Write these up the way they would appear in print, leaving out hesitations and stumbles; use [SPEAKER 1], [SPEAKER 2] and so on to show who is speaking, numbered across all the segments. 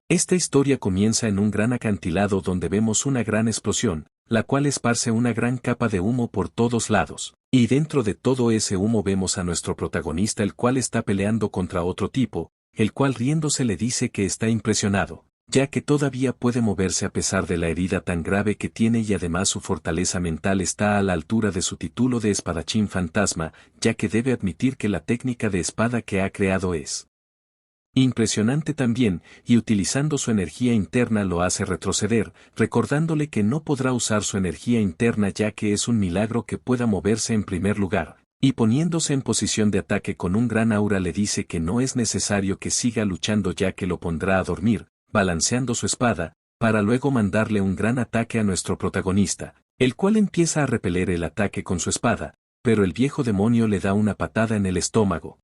[SPEAKER 1] Esta historia comienza en un gran acantilado donde vemos una gran explosión, la cual esparce una gran capa de humo por todos lados, y dentro de todo ese humo vemos a nuestro protagonista el cual está peleando contra otro tipo, el cual riéndose le dice que está impresionado, ya que todavía puede moverse a pesar de la herida tan grave que tiene y además su fortaleza mental está a la altura de su título de espadachín fantasma, ya que debe admitir que la técnica de espada que ha creado es impresionante también, y utilizando su energía interna lo hace retroceder, recordándole que no podrá usar su energía interna ya que es un milagro que pueda moverse en primer lugar, y poniéndose en posición de ataque con un gran aura le dice que no es necesario que siga luchando ya que lo pondrá a dormir, balanceando su espada, para luego mandarle un gran ataque a nuestro protagonista, el cual empieza a repeler el ataque con su espada, pero el viejo demonio le da una patada en el estómago,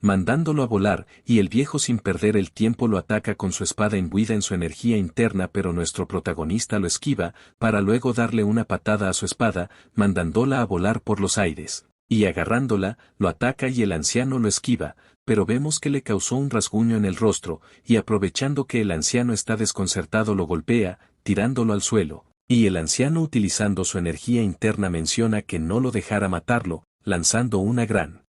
[SPEAKER 1] mandándolo a volar, y el viejo sin perder el tiempo lo ataca con su espada imbuida en su energía interna pero nuestro protagonista lo esquiva, para luego darle una patada a su espada, mandándola a volar por los aires, y agarrándola, lo ataca y el anciano lo esquiva, pero vemos que le causó un rasguño en el rostro, y aprovechando que el anciano está desconcertado lo golpea, tirándolo al suelo, y el anciano utilizando su energía interna menciona que no lo dejara matarlo, lanzando una gran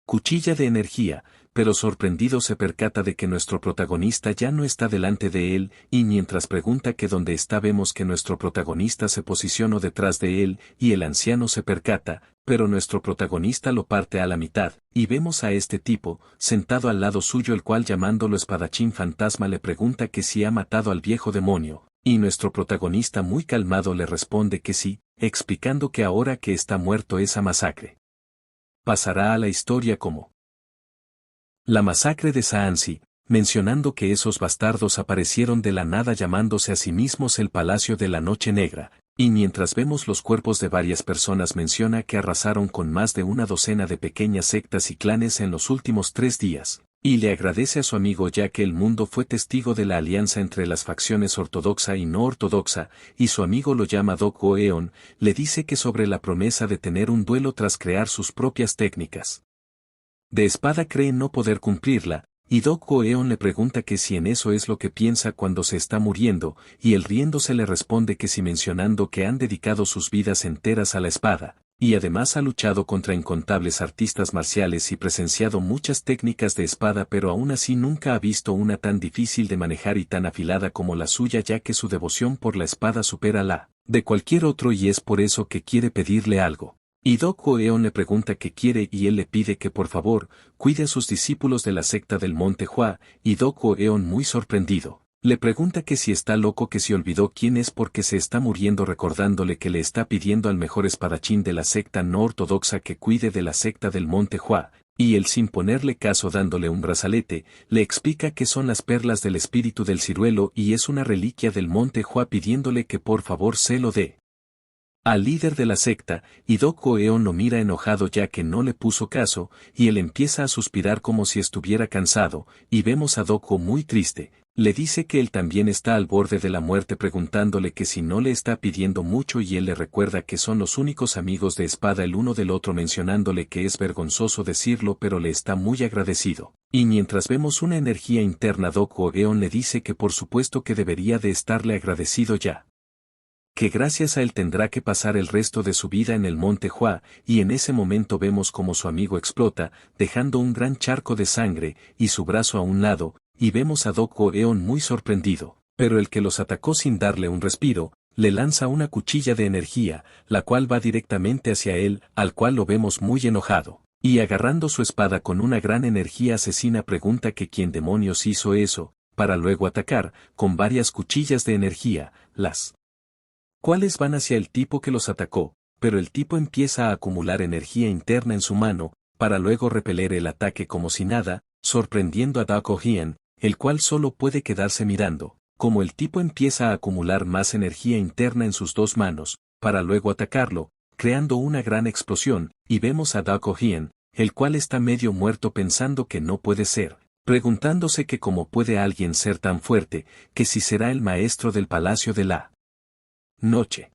[SPEAKER 1] cuchilla de energía, pero sorprendido se percata de que nuestro protagonista ya no está delante de él, y mientras pregunta que dónde está vemos que nuestro protagonista se posicionó detrás de él, y el anciano se percata, pero nuestro protagonista lo parte a la mitad, y vemos a este tipo, sentado al lado suyo el cual llamándolo espadachín fantasma le pregunta que si ha matado al viejo demonio, y nuestro protagonista muy calmado le responde que sí, explicando que ahora que está muerto esa masacre pasará a la historia como la masacre de Saansi, mencionando que esos bastardos aparecieron de la nada llamándose a sí mismos el Palacio de la Noche Negra, y mientras vemos los cuerpos de varias personas menciona que arrasaron con más de una docena de pequeñas sectas y clanes en los últimos 3 días, y le agradece a su amigo ya que el mundo fue testigo de la alianza entre las facciones ortodoxa y no ortodoxa, y su amigo lo llama Doc Goeon, le dice que sobre la promesa de tener un duelo tras crear sus propias técnicas de espada cree no poder cumplirla, y Doc Goeon le pregunta que si en eso es lo que piensa cuando se está muriendo, y él riéndose le responde que si mencionando que han dedicado sus vidas enteras a la espada, y además ha luchado contra incontables artistas marciales y presenciado muchas técnicas de espada pero aún así nunca ha visto una tan difícil de manejar y tan afilada como la suya ya que su devoción por la espada supera la de cualquier otro y es por eso que quiere pedirle algo. Y Doc Goeon le pregunta qué quiere y él le pide que por favor, cuide a sus discípulos de la secta del Monte Hua, y Doc Goeon muy sorprendido, le pregunta que si está loco que se olvidó quién es porque se está muriendo recordándole que le está pidiendo al mejor espadachín de la secta no ortodoxa que cuide de la secta del Monte Hua, y él sin ponerle caso dándole un brazalete, le explica que son las perlas del espíritu del ciruelo y es una reliquia del Monte Hua pidiéndole que por favor se lo dé al líder de la secta, y Doc Goeon lo mira enojado ya que no le puso caso, y él empieza a suspirar como si estuviera cansado, y vemos a Doc Go muy triste, le dice que él también está al borde de la muerte preguntándole que si no le está pidiendo mucho y él le recuerda que son los únicos amigos de espada el uno del otro mencionándole que es vergonzoso decirlo pero le está muy agradecido, y mientras vemos una energía interna Doc Goeon le dice que por supuesto que debería de estarle agradecido ya, que gracias a él tendrá que pasar el resto de su vida en el Monte Hua, y en ese momento vemos como su amigo explota, dejando un gran charco de sangre, y su brazo a un lado, y vemos a Doc Goeon muy sorprendido, pero el que los atacó sin darle un respiro, le lanza una cuchilla de energía, la cual va directamente hacia él, al cual lo vemos muy enojado, y agarrando su espada con una gran energía asesina pregunta que quién demonios hizo eso, para luego atacar, con varias cuchillas de energía, las cuáles van hacia el tipo que los atacó, pero el tipo empieza a acumular energía interna en su mano, para luego repeler el ataque como si nada, sorprendiendo a Doc Goeon, el cual solo puede quedarse mirando, como el tipo empieza a acumular más energía interna en sus 2 manos, para luego atacarlo, creando una gran explosión, y vemos a Doc Goeon, el cual está medio muerto pensando que no puede ser, preguntándose que cómo puede alguien ser tan fuerte, que si será el maestro del Palacio de la Noche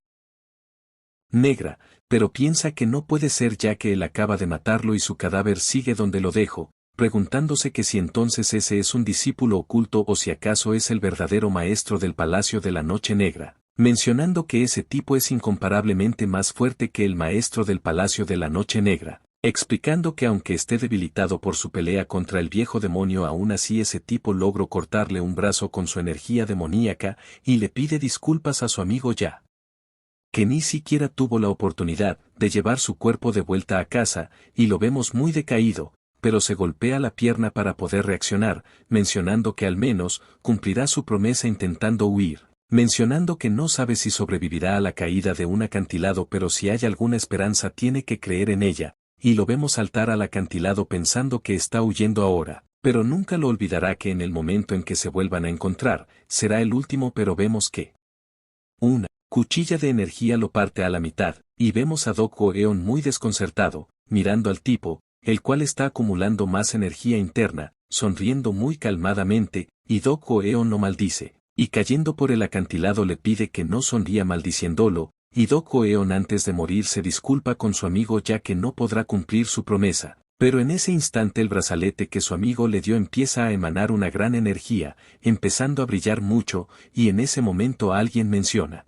[SPEAKER 1] Negra, pero piensa que no puede ser ya que él acaba de matarlo y su cadáver sigue donde lo dejó, preguntándose que si entonces ese es un discípulo oculto o si acaso es el verdadero maestro del Palacio de la Noche Negra, mencionando que ese tipo es incomparablemente más fuerte que el maestro del Palacio de la Noche Negra, explicando que aunque esté debilitado por su pelea contra el viejo demonio, aún así ese tipo logró cortarle un brazo con su energía demoníaca y le pide disculpas a su amigo Ya, que ni siquiera tuvo la oportunidad de llevar su cuerpo de vuelta a casa, y lo vemos muy decaído, pero se golpea la pierna para poder reaccionar, mencionando que al menos cumplirá su promesa intentando huir, mencionando que no sabe si sobrevivirá a la caída de un acantilado, pero si hay alguna esperanza tiene que creer en ella, y lo vemos saltar al acantilado pensando que está huyendo ahora, pero nunca lo olvidará que en el momento en que se vuelvan a encontrar, será el último, pero vemos que una cuchilla de energía lo parte a la mitad, y vemos a Doc Eon muy desconcertado, mirando al tipo, el cual está acumulando más energía interna, sonriendo muy calmadamente, y Doc Eon lo maldice, y cayendo por el acantilado le pide que no sonría maldiciéndolo, y Doc Eon antes de morir se disculpa con su amigo ya que no podrá cumplir su promesa. Pero en ese instante el brazalete que su amigo le dio empieza a emanar una gran energía, empezando a brillar mucho, y en ese momento alguien menciona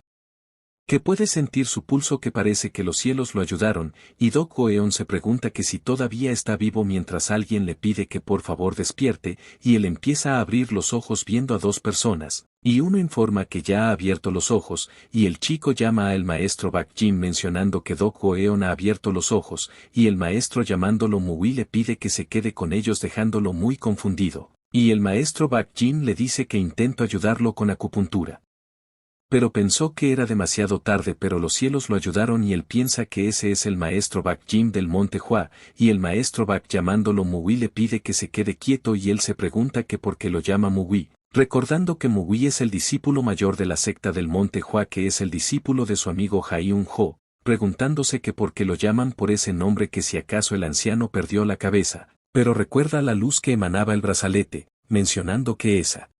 [SPEAKER 1] que puede sentir su pulso, que parece que los cielos lo ayudaron, y Doc Eon se pregunta que si todavía está vivo mientras alguien le pide que por favor despierte, y él empieza a abrir los ojos viendo a dos personas, y uno informa que ya ha abierto los ojos, y el chico llama al maestro Bak Jin mencionando que Doc Eon ha abierto los ojos, y el maestro llamándolo Mui le pide que se quede con ellos dejándolo muy confundido, y el maestro Bak Jin le dice que intenta ayudarlo con acupuntura. Pero pensó que era demasiado tarde, pero los cielos lo ayudaron y él piensa que ese es el maestro Bak Jin del Monte Hua, y el maestro Bak llamándolo Mui le pide que se quede quieto y él se pregunta que por qué lo llama Mui, recordando que Mui es el discípulo mayor de la secta del Monte Hua, que es el discípulo de su amigo Haiun Ho, preguntándose que por qué lo llaman por ese nombre, que si acaso el anciano perdió la cabeza, pero recuerda la luz que emanaba el brazalete, mencionando que esa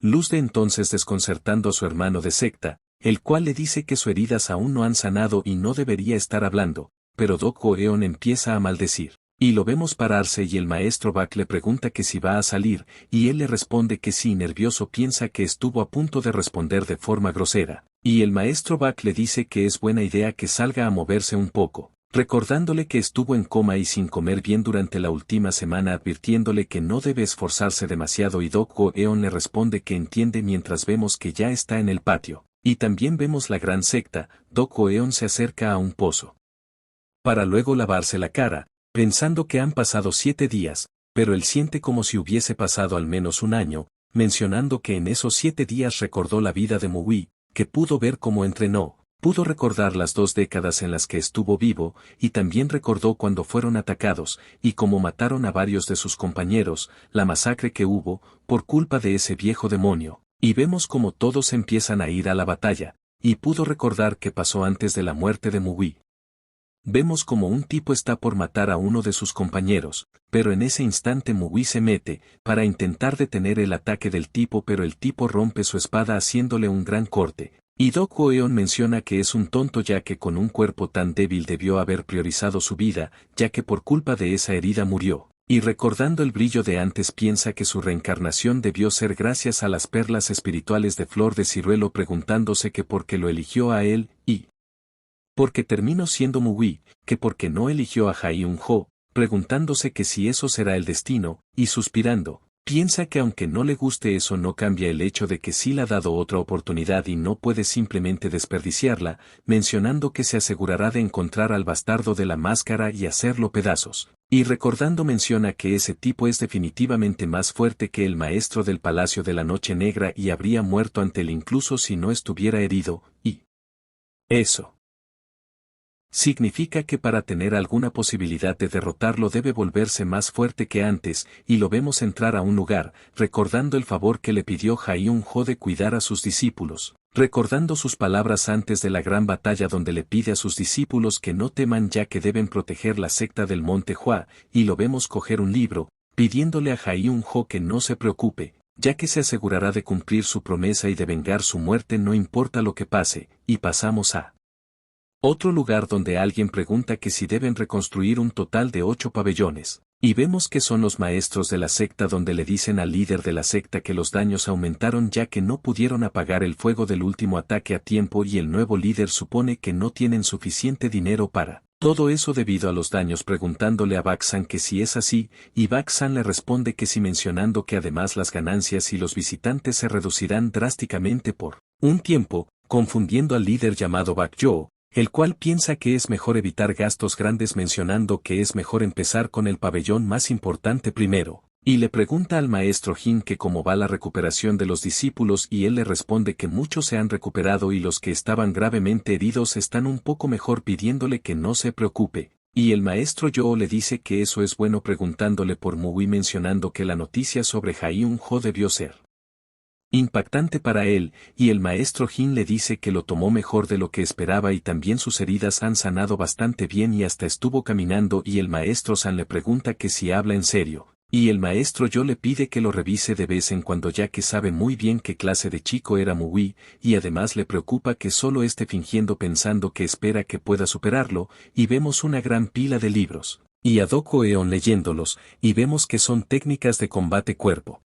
[SPEAKER 1] luz de entonces desconcertando a su hermano de secta, el cual le dice que sus heridas aún no han sanado y no debería estar hablando, pero Doc Eon empieza a maldecir, y lo vemos pararse y el maestro Bak le pregunta que si va a salir, y él le responde que sí, nervioso piensa que estuvo a punto de responder de forma grosera, y el maestro Bak le dice que es buena idea que salga a moverse un poco, recordándole que estuvo en coma y sin comer bien durante la última semana, advirtiéndole que no debe esforzarse demasiado, y Doc Eon le responde que entiende mientras vemos que ya está en el patio, y también vemos la gran secta. Doc Eon se acerca a un pozo para luego lavarse la cara, pensando que han pasado 7 días, pero él siente como si hubiese pasado al menos un año, mencionando que en esos 7 días recordó la vida de Mui, que pudo ver cómo entrenó. Pudo recordar las 2 décadas en las que estuvo vivo, y también recordó cuando fueron atacados, y cómo mataron a varios de sus compañeros, la masacre que hubo, por culpa de ese viejo demonio, y vemos cómo todos empiezan a ir a la batalla, y pudo recordar qué pasó antes de la muerte de Mui. Vemos como un tipo está por matar a uno de sus compañeros, pero en ese instante Mui se mete, para intentar detener el ataque del tipo, pero el tipo rompe su espada haciéndole un gran corte. Y Doc Eon menciona que es un tonto ya que con un cuerpo tan débil debió haber priorizado su vida, ya que por culpa de esa herida murió, y recordando el brillo de antes piensa que su reencarnación debió ser gracias a las perlas espirituales de flor de ciruelo, preguntándose que por qué lo eligió a él, y porque terminó siendo Mui, que por qué no eligió a Haiun Ho, preguntándose que si eso será el destino, y suspirando. Piensa que aunque no le guste eso no cambia el hecho de que sí le ha dado otra oportunidad y no puede simplemente desperdiciarla, mencionando que se asegurará de encontrar al bastardo de la máscara y hacerlo pedazos. Y recordando menciona que ese tipo es definitivamente más fuerte que el maestro del Palacio de la Noche Negra y habría muerto ante él incluso si no estuviera herido, y eso significa que para tener alguna posibilidad de derrotarlo debe volverse más fuerte que antes, y lo vemos entrar a un lugar, recordando el favor que le pidió Haiun Ho de cuidar a sus discípulos, recordando sus palabras antes de la gran batalla donde le pide a sus discípulos que no teman ya que deben proteger la secta del Monte Hua, y lo vemos coger un libro, pidiéndole a Haiun Ho que no se preocupe, ya que se asegurará de cumplir su promesa y de vengar su muerte no importa lo que pase, y pasamos a otro lugar donde alguien pregunta que si deben reconstruir un total de 8 pabellones. Y vemos que son los maestros de la secta donde le dicen al líder de la secta que los daños aumentaron ya que no pudieron apagar el fuego del último ataque a tiempo y el nuevo líder supone que no tienen suficiente dinero para todo eso debido a los daños preguntándole a Bak-san que si es así, y Bak-san le responde que sí mencionando que además las ganancias y los visitantes se reducirán drásticamente por un tiempo, confundiendo al líder llamado Bak-yo, el cual piensa que es mejor evitar gastos grandes mencionando que es mejor empezar con el pabellón más importante primero, y le pregunta al maestro Jin que cómo va la recuperación de los discípulos y él le responde que muchos se han recuperado y los que estaban gravemente heridos están un poco mejor pidiéndole que no se preocupe, y el maestro Yo le dice que eso es bueno preguntándole por Mui mencionando que la noticia sobre Hyun-jo debió ser impactante para él, y el maestro Jin le dice que lo tomó mejor de lo que esperaba y también sus heridas han sanado bastante bien y hasta estuvo caminando y el maestro San le pregunta que si habla en serio, y el maestro Yo le pide que lo revise de vez en cuando ya que sabe muy bien qué clase de chico era Mui, y además le preocupa que solo esté fingiendo pensando que espera que pueda superarlo, y vemos una gran pila de libros, y a Doko Eon leyéndolos, y vemos que son técnicas de combate cuerpo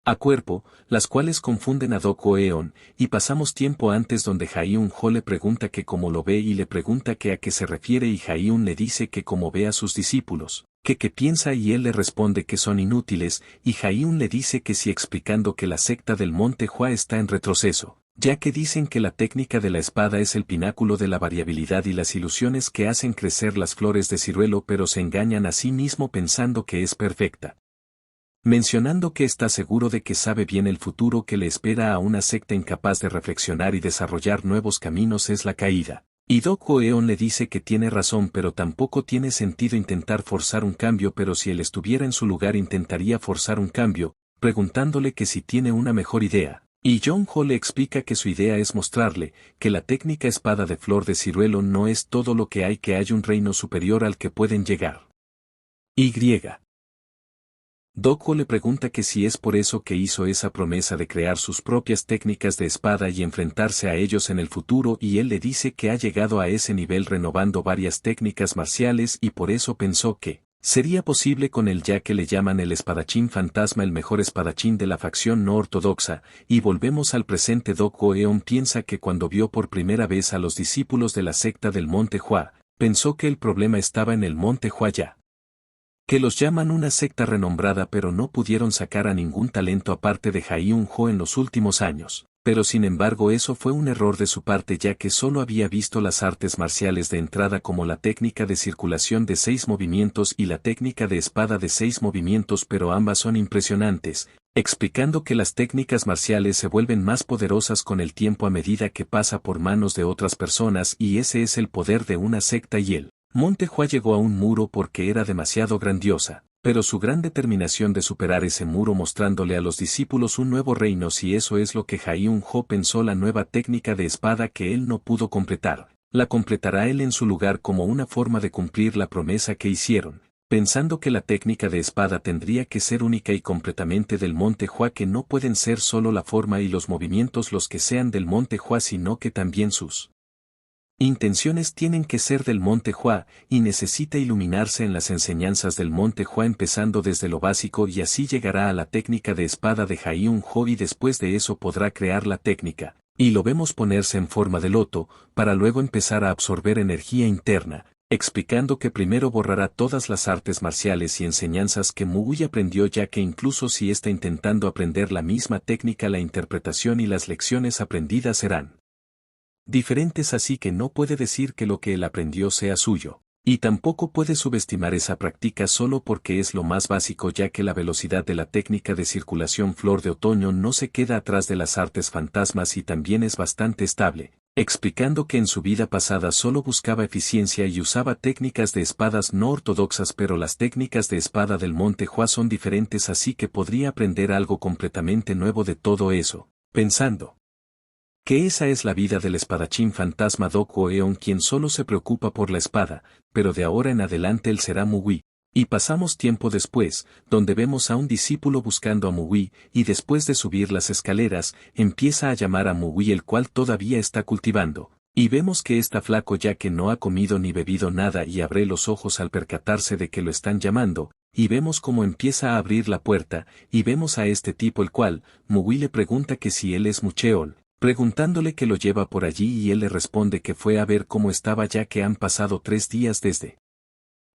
[SPEAKER 1] a cuerpo, las cuales confunden a Doko Eon, y pasamos tiempo antes donde Hyun-jo le pregunta que cómo lo ve y le pregunta que a qué se refiere y Hyun le dice que cómo ve a sus discípulos, que qué piensa y él le responde que son inútiles, y Hyun le dice que sí explicando que la secta del Monte Hua está en retroceso, ya que dicen que la técnica de la espada es el pináculo de la variabilidad y las ilusiones que hacen crecer las flores de ciruelo pero se engañan a sí mismo pensando que es perfecta. Mencionando que está seguro de que sabe bien el futuro que le espera a una secta incapaz de reflexionar y desarrollar nuevos caminos es la caída. Y Doko Eon le dice que tiene razón pero tampoco tiene sentido intentar forzar un cambio pero si él estuviera en su lugar intentaría forzar un cambio, preguntándole que si tiene una mejor idea. Y Jong-ho le explica que su idea es mostrarle que la técnica espada de flor de ciruelo no es todo lo que hay un reino superior al que pueden llegar. Y. Doko le pregunta que si es por eso que hizo esa promesa de crear sus propias técnicas de espada y enfrentarse a ellos en el futuro y él le dice que ha llegado a ese nivel renovando varias técnicas marciales y por eso pensó que sería posible con él ya que le llaman el espadachín fantasma el mejor espadachín de la facción no ortodoxa, y volvemos al presente. Doko Eon piensa que cuando vio por primera vez a los discípulos de la secta del Monte Hua, pensó que el problema estaba en el Monte Hua ya que los llaman una secta renombrada pero no pudieron sacar a ningún talento aparte de Hyun-jo en los últimos años, pero sin embargo eso fue un error de su parte ya que solo había visto las artes marciales de entrada como la técnica de circulación de 6 movimientos y la técnica de espada de 6 movimientos pero ambas son impresionantes, explicando que las técnicas marciales se vuelven más poderosas con el tiempo a medida que pasa por manos de otras personas y ese es el poder de una secta y él. Monte Hua llegó a un muro porque era demasiado grandiosa, pero su gran determinación de superar ese muro mostrándole a los discípulos un nuevo reino si eso es lo que Hyun-jo pensó la nueva técnica de espada que él no pudo completar, la completará él en su lugar como una forma de cumplir la promesa que hicieron, pensando que la técnica de espada tendría que ser única y completamente del Monte Hua que no pueden ser solo la forma y los movimientos los que sean del Monte Hua sino que también sus intenciones tienen que ser del Monte Hua, y necesita iluminarse en las enseñanzas del Monte Hua empezando desde lo básico y así llegará a la técnica de espada de Hyun-jo y después de eso podrá crear la técnica, y lo vemos ponerse en forma de loto, para luego empezar a absorber energía interna, explicando que primero borrará todas las artes marciales y enseñanzas que Mui aprendió ya que incluso si está intentando aprender la misma técnica la interpretación y las lecciones aprendidas serán diferentes así que no puede decir que lo que él aprendió sea suyo, y tampoco puede subestimar esa práctica solo porque es lo más básico ya que la velocidad de la técnica de circulación flor de otoño no se queda atrás de las artes fantasmas y también es bastante estable, explicando que en su vida pasada solo buscaba eficiencia y usaba técnicas de espadas no ortodoxas pero las técnicas de espada del Monte Hua son diferentes así que podría aprender algo completamente nuevo de todo eso, pensando que esa es la vida del espadachín fantasma Doko Eon quien solo se preocupa por la espada, pero de ahora en adelante él será Mui. Y pasamos tiempo después, donde vemos a un discípulo buscando a Mui, y después de subir las escaleras, empieza a llamar a Mui el cual todavía está cultivando, y vemos que está flaco ya que no ha comido ni bebido nada y abre los ojos al percatarse de que lo están llamando, y vemos cómo empieza a abrir la puerta, y vemos a este tipo el cual, Mugui le pregunta que si él es Mucheol, preguntándole que lo lleva por allí y él le responde que fue a ver cómo estaba ya que han pasado 3 días desde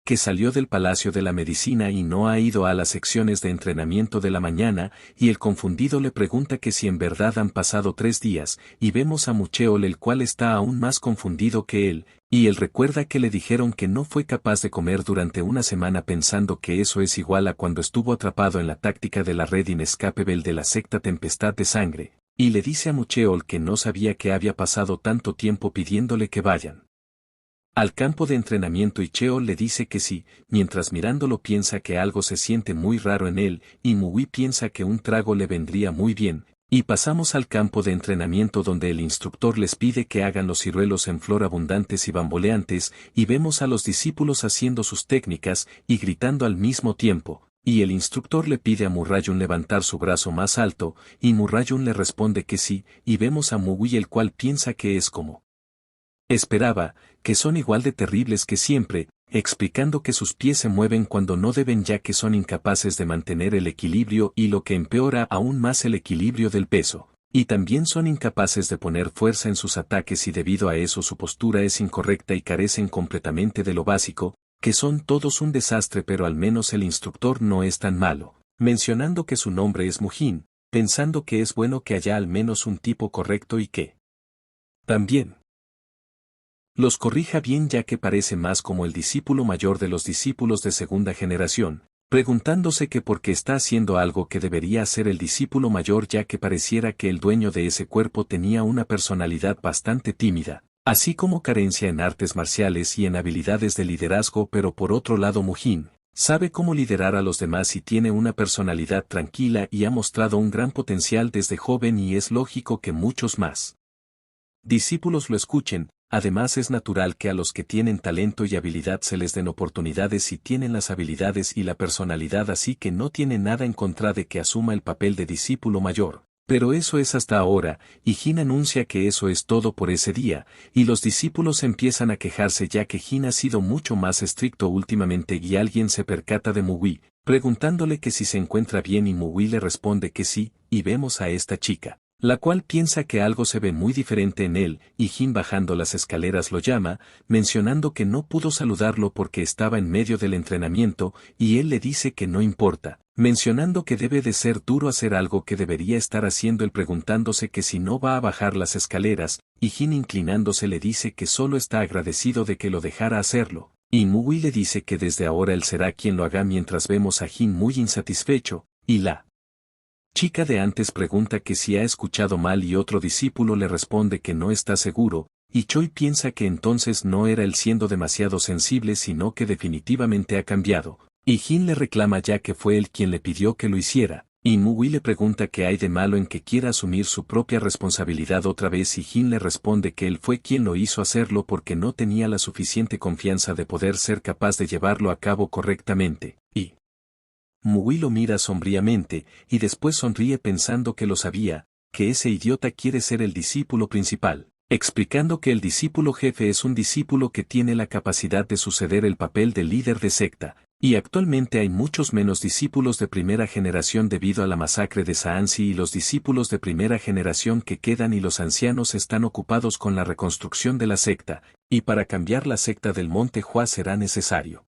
[SPEAKER 1] que salió del Palacio de la Medicina y no ha ido a las secciones de entrenamiento de la mañana, y el confundido le pregunta que si en verdad han pasado 3 días, y vemos a Mucheol el cual está aún más confundido que él, y él recuerda que le dijeron que no fue capaz de comer durante una semana pensando que eso es igual a cuando estuvo atrapado en la táctica de la red inescapable de la secta Tempestad de Sangre, y le dice a Mucheol que no sabía que había pasado tanto tiempo pidiéndole que vayan al campo de entrenamiento y Cheol le dice que sí, mientras mirándolo piensa que algo se siente muy raro en él, y Mugui piensa que un trago le vendría muy bien, y pasamos al campo de entrenamiento donde el instructor les pide que hagan los ciruelos en flor abundantes y bamboleantes, y vemos a los discípulos haciendo sus técnicas y gritando al mismo tiempo, y el instructor le pide a Murrayun levantar su brazo más alto, y Murrayun le responde que sí, y vemos a Mugui el cual piensa que es como esperaba, que son igual de terribles que siempre, explicando que sus pies se mueven cuando no deben ya que son incapaces de mantener el equilibrio y lo que empeora aún más el equilibrio del peso, y también son incapaces de poner fuerza en sus ataques y debido a eso su postura es incorrecta y carecen completamente de lo básico, que son todos un desastre pero al menos el instructor no es tan malo, mencionando que su nombre es Mujin, pensando que es bueno que haya al menos un tipo correcto y que también los corrija bien ya que parece más como el discípulo mayor de los discípulos de segunda generación, preguntándose que por qué está haciendo algo que debería hacer el discípulo mayor ya que pareciera que el dueño de ese cuerpo tenía una personalidad bastante tímida, así como carencia en artes marciales y en habilidades de liderazgo pero por otro lado Mujin, sabe cómo liderar a los demás y tiene una personalidad tranquila y ha mostrado un gran potencial desde joven y es lógico que muchos más discípulos lo escuchen. Además es natural que a los que tienen talento y habilidad se les den oportunidades si tienen las habilidades y la personalidad así que no tiene nada en contra de que asuma el papel de discípulo mayor. Pero eso es hasta ahora, y Jin anuncia que eso es todo por ese día, y los discípulos empiezan a quejarse ya que Jin ha sido mucho más estricto últimamente y alguien se percata de Mugui, preguntándole que si se encuentra bien y Mugui le responde que sí, y vemos a esta chica, la cual piensa que algo se ve muy diferente en él, y Jin bajando las escaleras lo llama, mencionando que no pudo saludarlo porque estaba en medio del entrenamiento, y él le dice que no importa, mencionando que debe de ser duro hacer algo que debería estar haciendo él preguntándose que si no va a bajar las escaleras, y Jin inclinándose le dice que solo está agradecido de que lo dejara hacerlo, y Mugui le dice que desde ahora él será quien lo haga mientras vemos a Jin muy insatisfecho, y la chica de antes pregunta que si ha escuchado mal y otro discípulo le responde que no está seguro, y Choi piensa que entonces no era él siendo demasiado sensible sino que definitivamente ha cambiado, y Jin le reclama ya que fue él quien le pidió que lo hiciera, y Mugui le pregunta qué hay de malo en que quiera asumir su propia responsabilidad otra vez y Jin le responde que él fue quien lo hizo hacerlo porque no tenía la suficiente confianza de poder ser capaz de llevarlo a cabo correctamente, y Mugui lo mira sombríamente, y después sonríe pensando que lo sabía, que ese idiota quiere ser el discípulo principal, explicando que el discípulo jefe es un discípulo que tiene la capacidad de suceder el papel de líder de secta, y actualmente hay muchos menos discípulos de primera generación debido a la masacre de Saansi y los discípulos de primera generación que quedan y los ancianos están ocupados con la reconstrucción de la secta, y para cambiar la secta del Monte Hua será necesario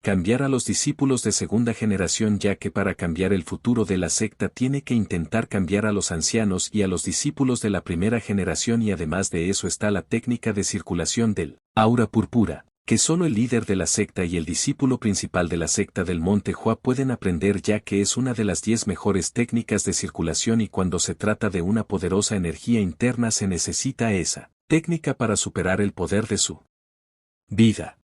[SPEAKER 1] cambiar a los discípulos de segunda generación ya que para cambiar el futuro de la secta tiene que intentar cambiar a los ancianos y a los discípulos de la primera generación y además de eso está la técnica de circulación del aura púrpura, que solo el líder de la secta y el discípulo principal de la secta del Monte Hua pueden aprender ya que es una de las 10 mejores técnicas de circulación y cuando se trata de una poderosa energía interna se necesita esa técnica para superar el poder de su vida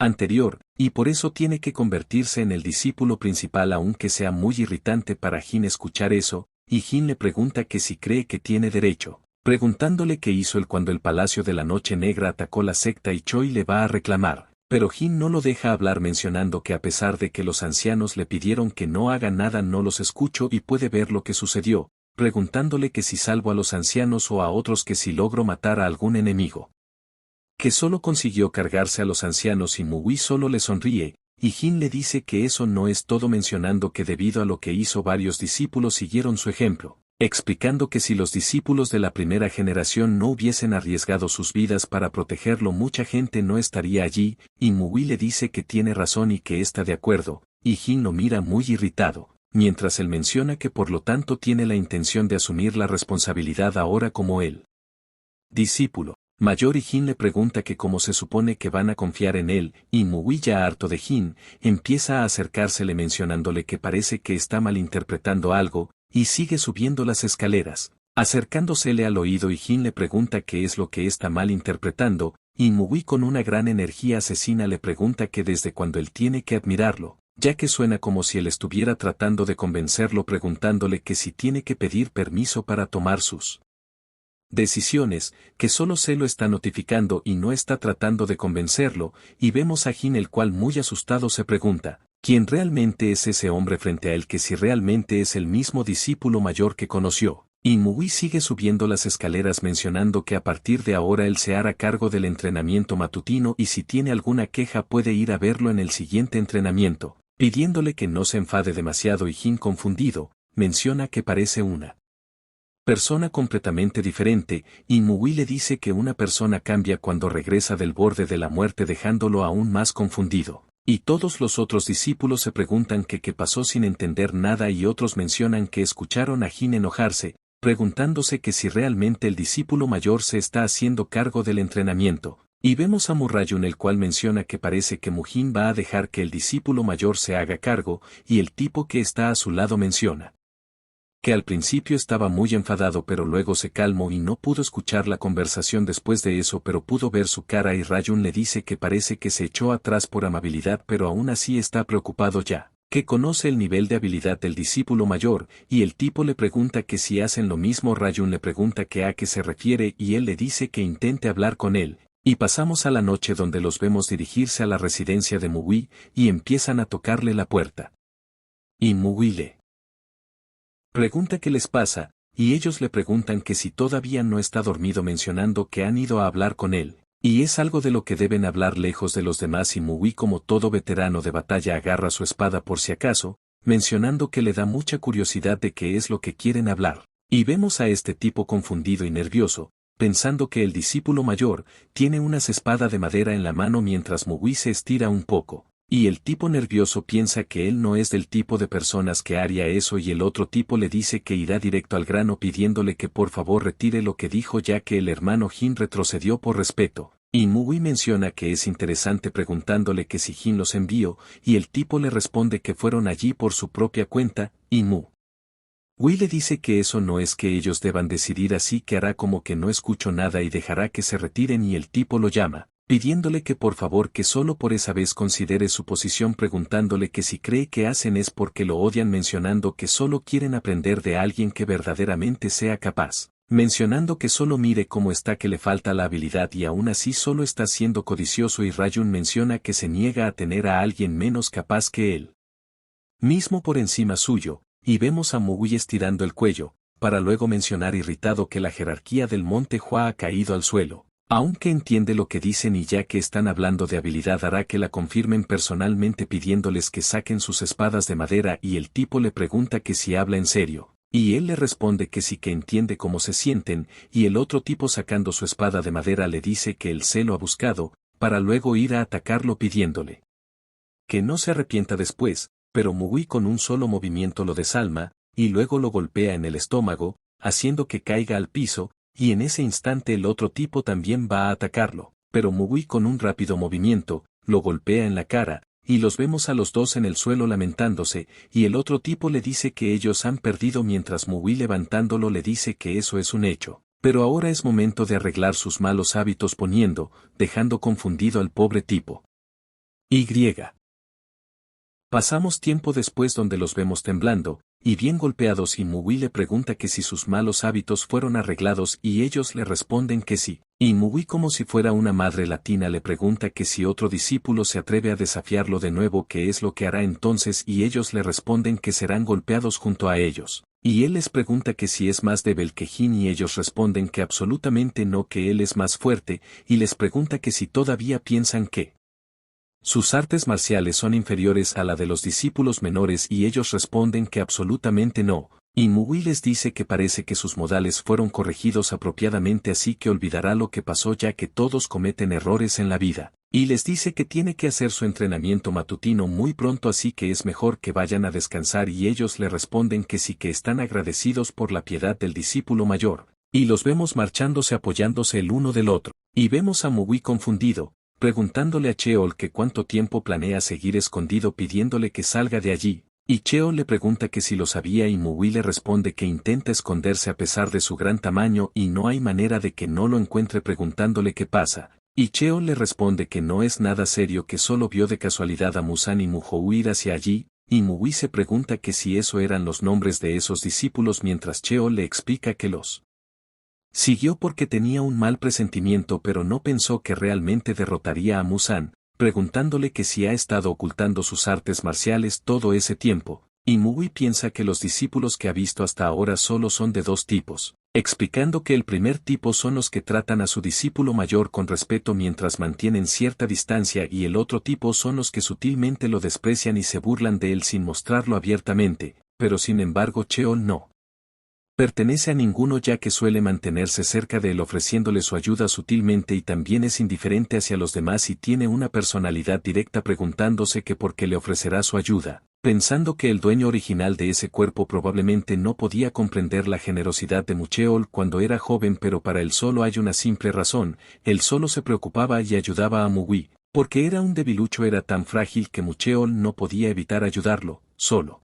[SPEAKER 1] anterior, y por eso tiene que convertirse en el discípulo principal aunque sea muy irritante para Jin escuchar eso, y Jin le pregunta que si cree que tiene derecho, preguntándole qué hizo él cuando el Palacio de la Noche Negra atacó la secta y Choi le va a reclamar, pero Jin no lo deja hablar mencionando que a pesar de que los ancianos le pidieron que no haga nada no los escucho y puede ver lo que sucedió, preguntándole que si salvo a los ancianos o a otros que si logro matar a algún enemigo. Que solo consiguió cargarse a los ancianos y Mugui solo le sonríe, y Jin le dice que eso no es todo, mencionando que debido a lo que hizo varios discípulos siguieron su ejemplo, explicando que si los discípulos de la primera generación no hubiesen arriesgado sus vidas para protegerlo, mucha gente no estaría allí, y Mui le dice que tiene razón y que está de acuerdo, y Jin lo mira muy irritado, mientras él menciona que por lo tanto tiene la intención de asumir la responsabilidad ahora como él. Discípulo mayor, y Jin le pregunta que cómo se supone que van a confiar en él, y Mui, ya harto de Jin, empieza a acercársele mencionándole que parece que está malinterpretando algo, y sigue subiendo las escaleras, acercándosele al oído, y Jin le pregunta qué es lo que está malinterpretando, y Mui con una gran energía asesina le pregunta que desde cuándo él tiene que admirarlo, ya que suena como si él estuviera tratando de convencerlo, preguntándole que si tiene que pedir permiso para tomar sus decisiones, que solo se lo está notificando y no está tratando de convencerlo, y vemos a Jin el cual muy asustado se pregunta, ¿quién realmente es ese hombre frente a él, que si realmente es el mismo discípulo mayor que conoció? Y Mui sigue subiendo las escaleras mencionando que a partir de ahora él se hará cargo del entrenamiento matutino y si tiene alguna queja puede ir a verlo en el siguiente entrenamiento, pidiéndole que no se enfade demasiado, y Jin, confundido, menciona que parece una persona completamente diferente, y Mui le dice que una persona cambia cuando regresa del borde de la muerte, dejándolo aún más confundido. Y todos los otros discípulos se preguntan que qué pasó sin entender nada, y otros mencionan que escucharon a Jin enojarse, preguntándose que si realmente el discípulo mayor se está haciendo cargo del entrenamiento. Y vemos a Murrayun el cual menciona que parece que Mujin va a dejar que el discípulo mayor se haga cargo, y el tipo que está a su lado menciona que al principio estaba muy enfadado, pero luego se calmó y no pudo escuchar la conversación después de eso, pero pudo ver su cara, y Rayun le dice que parece que se echó atrás por amabilidad, pero aún así está preocupado ya que conoce el nivel de habilidad del discípulo mayor, y el tipo le pregunta que si hacen lo mismo. Rayun le pregunta que a qué se refiere y él le dice que intente hablar con él, y pasamos a la noche donde los vemos dirigirse a la residencia de Mui, y empiezan a tocarle la puerta. Y Mui le pregunta qué les pasa, y ellos le preguntan que si todavía no está dormido, mencionando que han ido a hablar con él, y es algo de lo que deben hablar lejos de los demás, y Mui, como todo veterano de batalla, agarra su espada por si acaso, mencionando que le da mucha curiosidad de qué es lo que quieren hablar, y vemos a este tipo confundido y nervioso, pensando que el discípulo mayor tiene una espada de madera en la mano mientras Mui se estira un poco. Y el tipo nervioso piensa que él no es del tipo de personas que haría eso, y el otro tipo le dice que irá directo al grano, pidiéndole que por favor retire lo que dijo, ya que el hermano Jin retrocedió por respeto. Y Mui menciona que es interesante, preguntándole que si Jin los envió, y el tipo le responde que fueron allí por su propia cuenta, y Mui le dice que eso no es que ellos deban decidir, así que hará como que no escuchó nada y dejará que se retiren, y el tipo lo llama, pidiéndole que por favor que solo por esa vez considere su posición, preguntándole que si cree que hacen es porque lo odian, mencionando que solo quieren aprender de alguien que verdaderamente sea capaz, mencionando que solo mire cómo está, que le falta la habilidad y aún así solo está siendo codicioso, y Rayun menciona que se niega a tener a alguien menos capaz que él mismo por encima suyo, y vemos a Mui estirando el cuello, para luego mencionar irritado que la jerarquía del monte Hua ha caído al suelo. Aunque entiende lo que dicen, y ya que están hablando de habilidad hará que la confirmen personalmente, pidiéndoles que saquen sus espadas de madera, y el tipo le pregunta que si habla en serio, y él le responde que sí, que entiende cómo se sienten, y el otro tipo sacando su espada de madera le dice que él se lo ha buscado, para luego ir a atacarlo pidiéndole que no se arrepienta después, pero Mui con un solo movimiento lo desalma, y luego lo golpea en el estómago, haciendo que caiga al piso, y en ese instante el otro tipo también va a atacarlo, pero Mui con un rápido movimiento, lo golpea en la cara, y los vemos a los dos en el suelo lamentándose, y el otro tipo le dice que ellos han perdido, mientras Mui levantándolo le dice que eso es un hecho, pero ahora es momento de arreglar sus malos hábitos, dejando confundido al pobre tipo. Pasamos tiempo después donde los vemos temblando, y bien golpeados, y Mui le pregunta que si sus malos hábitos fueron arreglados, y ellos le responden que sí. Y Mui, como si fuera una madre latina, le pregunta que si otro discípulo se atreve a desafiarlo de nuevo, qué es lo que hará entonces, y ellos le responden que serán golpeados junto a ellos. Y él les pregunta que si es más débil que Jin, y ellos responden que absolutamente no, que él es más fuerte, y les pregunta que si todavía piensan que Sus artes marciales son inferiores a la de los discípulos menores y ellos responden que absolutamente no, y Mui les dice que parece que sus modales fueron corregidos apropiadamente así que olvidará lo que pasó ya que todos cometen errores en la vida, y les dice que tiene que hacer su entrenamiento matutino muy pronto así que es mejor que vayan a descansar y ellos le responden que sí que están agradecidos por la piedad del discípulo mayor, y los vemos marchándose apoyándose el uno del otro, y vemos a Mui confundido, preguntándole a Cheol que cuánto tiempo planea seguir escondido pidiéndole que salga de allí, y Cheol le pregunta que si lo sabía y Mui le responde que intenta esconderse a pesar de su gran tamaño y no hay manera de que no lo encuentre preguntándole qué pasa, y Cheol le responde que no es nada serio que solo vio de casualidad a Musan y Muhou ir hacia allí, y Mui se pregunta que si eso eran los nombres de esos discípulos mientras Cheol le explica que los siguió porque tenía un mal presentimiento pero no pensó que realmente derrotaría a Musan, preguntándole que si ha estado ocultando sus artes marciales todo ese tiempo, y Mui piensa que los discípulos que ha visto hasta ahora solo son de dos tipos, explicando que el primer tipo son los que tratan a su discípulo mayor con respeto mientras mantienen cierta distancia y el otro tipo son los que sutilmente lo desprecian y se burlan de él sin mostrarlo abiertamente, pero sin embargo Cheol no pertenece a ninguno ya que suele mantenerse cerca de él ofreciéndole su ayuda sutilmente y también es indiferente hacia los demás y tiene una personalidad directa preguntándose que por qué le ofrecerá su ayuda, pensando que el dueño original de ese cuerpo probablemente no podía comprender la generosidad de Mucheol cuando era joven pero para él solo hay una simple razón, él solo se preocupaba y ayudaba a Mui, porque era un debilucho era tan frágil que Mucheol no podía evitar ayudarlo, solo.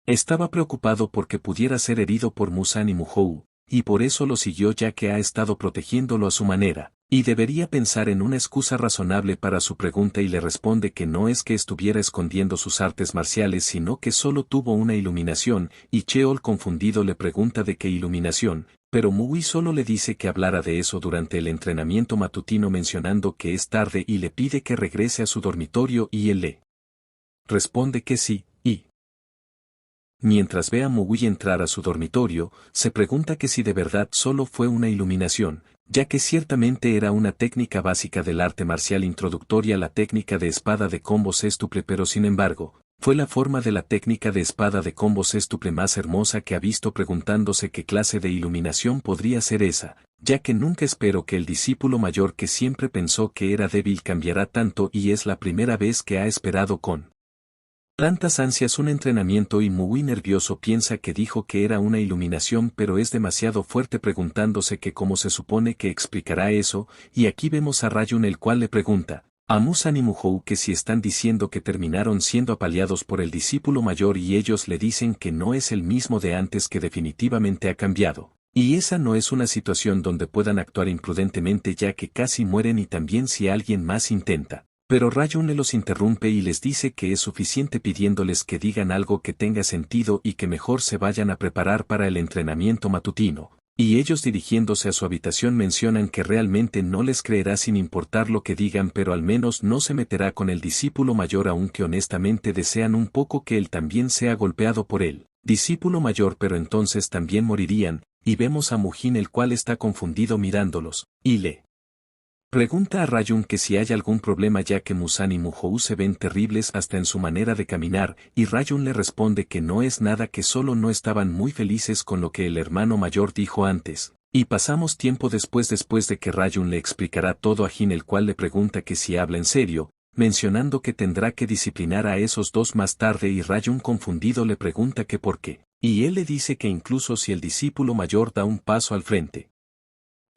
[SPEAKER 1] Estaba preocupado porque pudiera ser herido por Musan y Muhou, y por eso lo siguió ya que ha estado protegiéndolo a su manera, y debería pensar en una excusa razonable para su pregunta y le responde que no es que estuviera escondiendo sus artes marciales sino que solo tuvo una iluminación, y Cheol confundido le pregunta de qué iluminación, pero Mui solo le dice que hablara de eso durante el entrenamiento matutino mencionando que es tarde y le pide que regrese a su dormitorio y él le responde que sí, y mientras ve a Mui entrar a su dormitorio, se pregunta que si de verdad solo fue una iluminación, ya que ciertamente era una técnica básica del arte marcial introductoria la técnica de espada de combo sextuple pero sin embargo, fue la forma de la técnica de espada de combo sextuple más hermosa que ha visto preguntándose qué clase de iluminación podría ser esa, ya que nunca espero que el discípulo mayor que siempre pensó que era débil cambiará tanto y es la primera vez que ha esperado con tantas ansias un entrenamiento y muy nervioso piensa que dijo que era una iluminación pero es demasiado fuerte preguntándose que cómo se supone que explicará eso, y aquí vemos a Rayun el cual le pregunta a Musan y Muhou que si están diciendo que terminaron siendo apaleados por el discípulo mayor y ellos le dicen que no es el mismo de antes que definitivamente ha cambiado, y esa no es una situación donde puedan actuar imprudentemente ya que casi mueren y también si alguien más intenta. Pero Rayun le los interrumpe y les dice que es suficiente pidiéndoles que digan algo que tenga sentido y que mejor se vayan a preparar para el entrenamiento matutino, y ellos dirigiéndose a su habitación mencionan que realmente no les creerá sin importar lo que digan pero al menos no se meterá con el discípulo mayor aunque honestamente desean un poco que él también sea golpeado por él, discípulo mayor pero entonces también morirían, y vemos a Mujin el cual está confundido mirándolos, y le pregunta a Rayun que si hay algún problema ya que Musan y Muhou se ven terribles hasta en su manera de caminar y Rayun le responde que no es nada que solo no estaban muy felices con lo que el hermano mayor dijo antes. Y pasamos tiempo después de que Rayun le explicará todo a Jin el cual le pregunta que si habla en serio, mencionando que tendrá que disciplinar a esos dos más tarde y Rayun confundido le pregunta que por qué, y él le dice que incluso si el discípulo mayor da un paso al frente,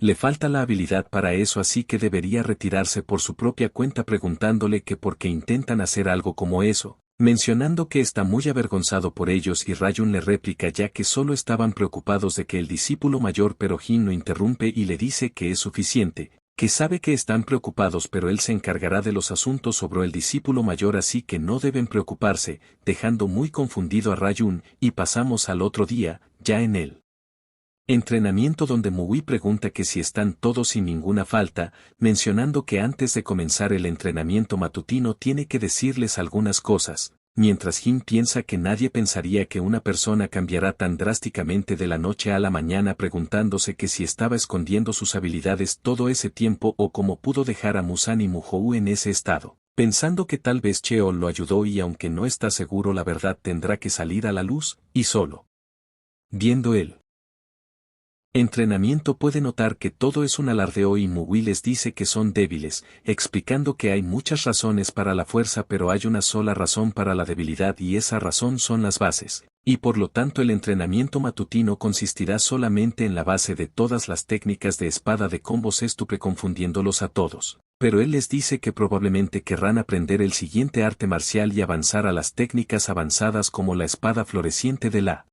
[SPEAKER 1] le falta la habilidad para eso así que debería retirarse por su propia cuenta preguntándole que por qué intentan hacer algo como eso, mencionando que está muy avergonzado por ellos y Rayun le réplica ya que solo estaban preocupados de que el discípulo mayor pero Jin lo interrumpe y le dice que es suficiente, que sabe que están preocupados pero él se encargará de los asuntos sobre el discípulo mayor así que no deben preocuparse, dejando muy confundido a Rayun y pasamos al otro día, ya en él. Entrenamiento donde Mui pregunta que si están todos sin ninguna falta, mencionando que antes de comenzar el entrenamiento matutino tiene que decirles algunas cosas, mientras Jin piensa que nadie pensaría que una persona cambiará tan drásticamente de la noche a la mañana preguntándose que si estaba escondiendo sus habilidades todo ese tiempo o cómo pudo dejar a Musan y Muhou en ese estado. pensando que tal vez Cheol lo ayudó y aunque no está seguro la verdad tendrá que salir a la luz, y solo viendo él entrenamiento puede notar que todo es un alardeo y Mugui les dice que son débiles, explicando que hay muchas razones para la fuerza pero hay una sola razón para la debilidad y esa razón son las bases, y por lo tanto el entrenamiento matutino consistirá solamente en la base de todas las técnicas de espada de combo sextuple confundiéndolos a todos, pero él les dice que probablemente querrán aprender el siguiente arte marcial y avanzar a las técnicas avanzadas como la espada floreciente de la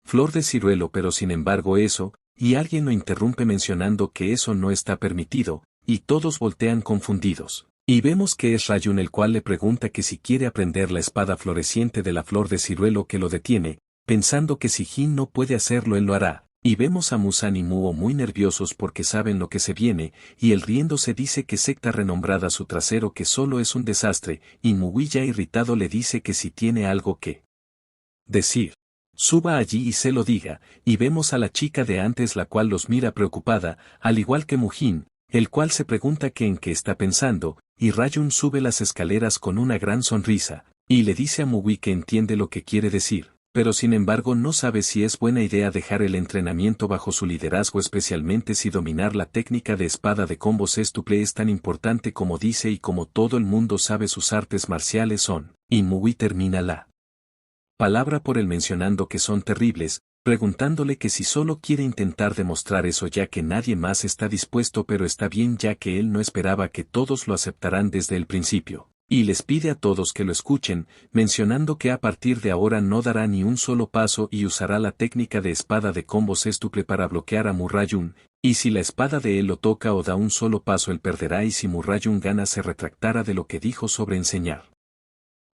[SPEAKER 1] flor de ciruelo pero sin embargo eso, y alguien lo interrumpe mencionando que eso no está permitido, y todos voltean confundidos. Y vemos que es Rayun el cual le pregunta que si quiere aprender la espada floreciente de la flor de ciruelo que lo detiene, pensando que si Jin no puede hacerlo él lo hará, y vemos a Muzan y Muo muy nerviosos porque saben lo que se viene, y él riéndose dice que secta renombrada su trasero que solo es un desastre, y Mugui ya irritado le dice que si tiene algo que decir suba allí y se lo diga, y vemos a la chica de antes la cual los mira preocupada, al igual que Mujin, el cual se pregunta que en qué está pensando, y Rayun sube las escaleras con una gran sonrisa, y le dice a Mugui que entiende lo que quiere decir, pero sin embargo no sabe si es buena idea dejar el entrenamiento bajo su liderazgo especialmente si dominar la técnica de espada de combo sextuple es tan importante como dice y como todo el mundo sabe sus artes marciales son, y Mugui termina la palabra por él mencionando que son terribles, preguntándole que si solo quiere intentar demostrar eso ya que nadie más está dispuesto pero está bien ya que él no esperaba que todos lo aceptaran desde el principio, y les pide a todos que lo escuchen, mencionando que a partir de ahora no dará ni un solo paso y usará la técnica de espada de combo sextuple para bloquear a Murrayun, y si la espada de él lo toca o da un solo paso él perderá y si Murrayun gana se retractará de lo que dijo sobre enseñar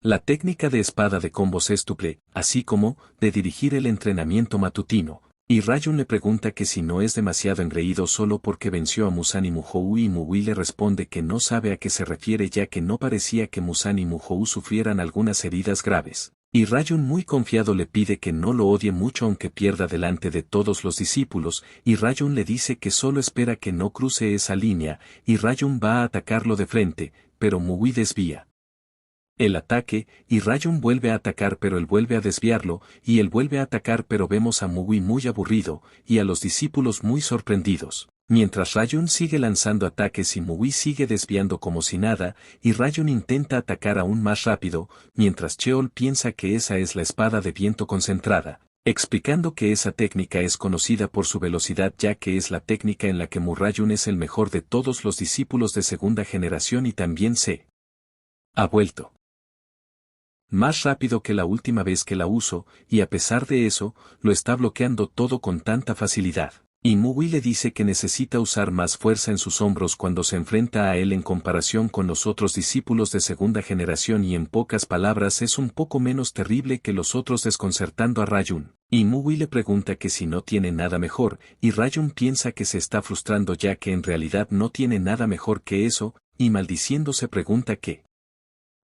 [SPEAKER 1] la técnica de espada de combo sextuple, así como, de dirigir el entrenamiento matutino, y Rayun le pregunta que si no es demasiado engreído solo porque venció a Muzan y Muhou y Mugui le responde que no sabe a qué se refiere ya que no parecía que Muzan y Muhou sufrieran algunas heridas graves, y Rayun muy confiado le pide que no lo odie mucho aunque pierda delante de todos los discípulos, y Rayun le dice que solo espera que no cruce esa línea, y Rayun va a atacarlo de frente, pero Mugui desvía el ataque, y Rayun vuelve a atacar pero él vuelve a desviarlo, y él vuelve a atacar pero vemos a Mugui muy aburrido, y a los discípulos muy sorprendidos, mientras Rayun sigue lanzando ataques y Mugui sigue desviando como si nada, y Rayun intenta atacar aún más rápido, mientras Cheol piensa que esa es la espada de viento concentrada, explicando que esa técnica es conocida por su velocidad ya que es la técnica en la que Murrayun es el mejor de todos los discípulos de segunda generación y también se ha vuelto más rápido que la última vez que la uso, y a pesar de eso, lo está bloqueando todo con tanta facilidad. Y Mugui le dice que necesita usar más fuerza en sus hombros cuando se enfrenta a él en comparación con los otros discípulos de segunda generación y en pocas palabras es un poco menos terrible que los otros desconcertando a Rayun. Y Mugui le pregunta que si no tiene nada mejor, y Rayun piensa que se está frustrando ya que en realidad no tiene nada mejor que eso, y maldiciendo se pregunta qué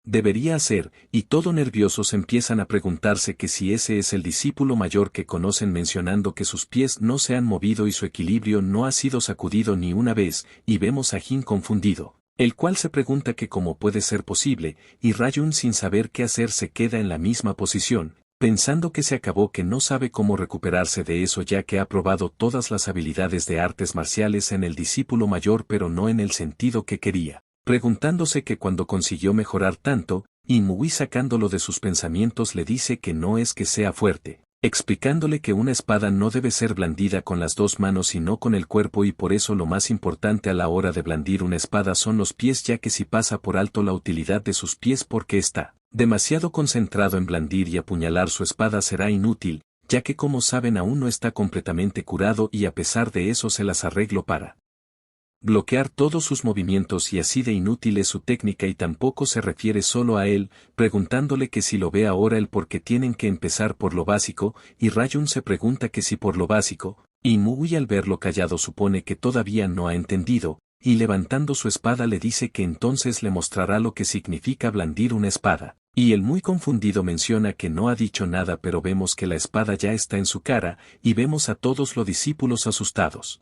[SPEAKER 1] debería hacer, y todo nerviosos empiezan a preguntarse que si ese es el discípulo mayor que conocen mencionando que sus pies no se han movido y su equilibrio no ha sido sacudido ni una vez, y vemos a Jin confundido, el cual se pregunta que cómo puede ser posible, y Rayun sin saber qué hacer se queda en la misma posición, pensando que se acabó que no sabe cómo recuperarse de eso ya que ha probado todas las habilidades de artes marciales en el discípulo mayor pero no en el sentido que quería. Preguntándose que cuando consiguió mejorar tanto, y Mugui sacándolo de sus pensamientos le dice que no es que sea fuerte, explicándole que una espada no debe ser blandida con las dos manos sino con el cuerpo y por eso lo más importante a la hora de blandir una espada son los pies ya que si pasa por alto la utilidad de sus pies porque está demasiado concentrado en blandir y apuñalar su espada será inútil, ya que como saben aún no está completamente curado y a pesar de eso se las arregló para bloquear todos sus movimientos y así de inútil es su técnica y tampoco se refiere solo a él, preguntándole que si lo ve ahora el por qué tienen que empezar por lo básico, y Rayun se pregunta que si por lo básico, y Mugui al verlo callado supone que todavía no ha entendido, y levantando su espada le dice que entonces le mostrará lo que significa blandir una espada, y él muy confundido menciona que no ha dicho nada pero vemos que la espada ya está en su cara, y vemos a todos los discípulos asustados.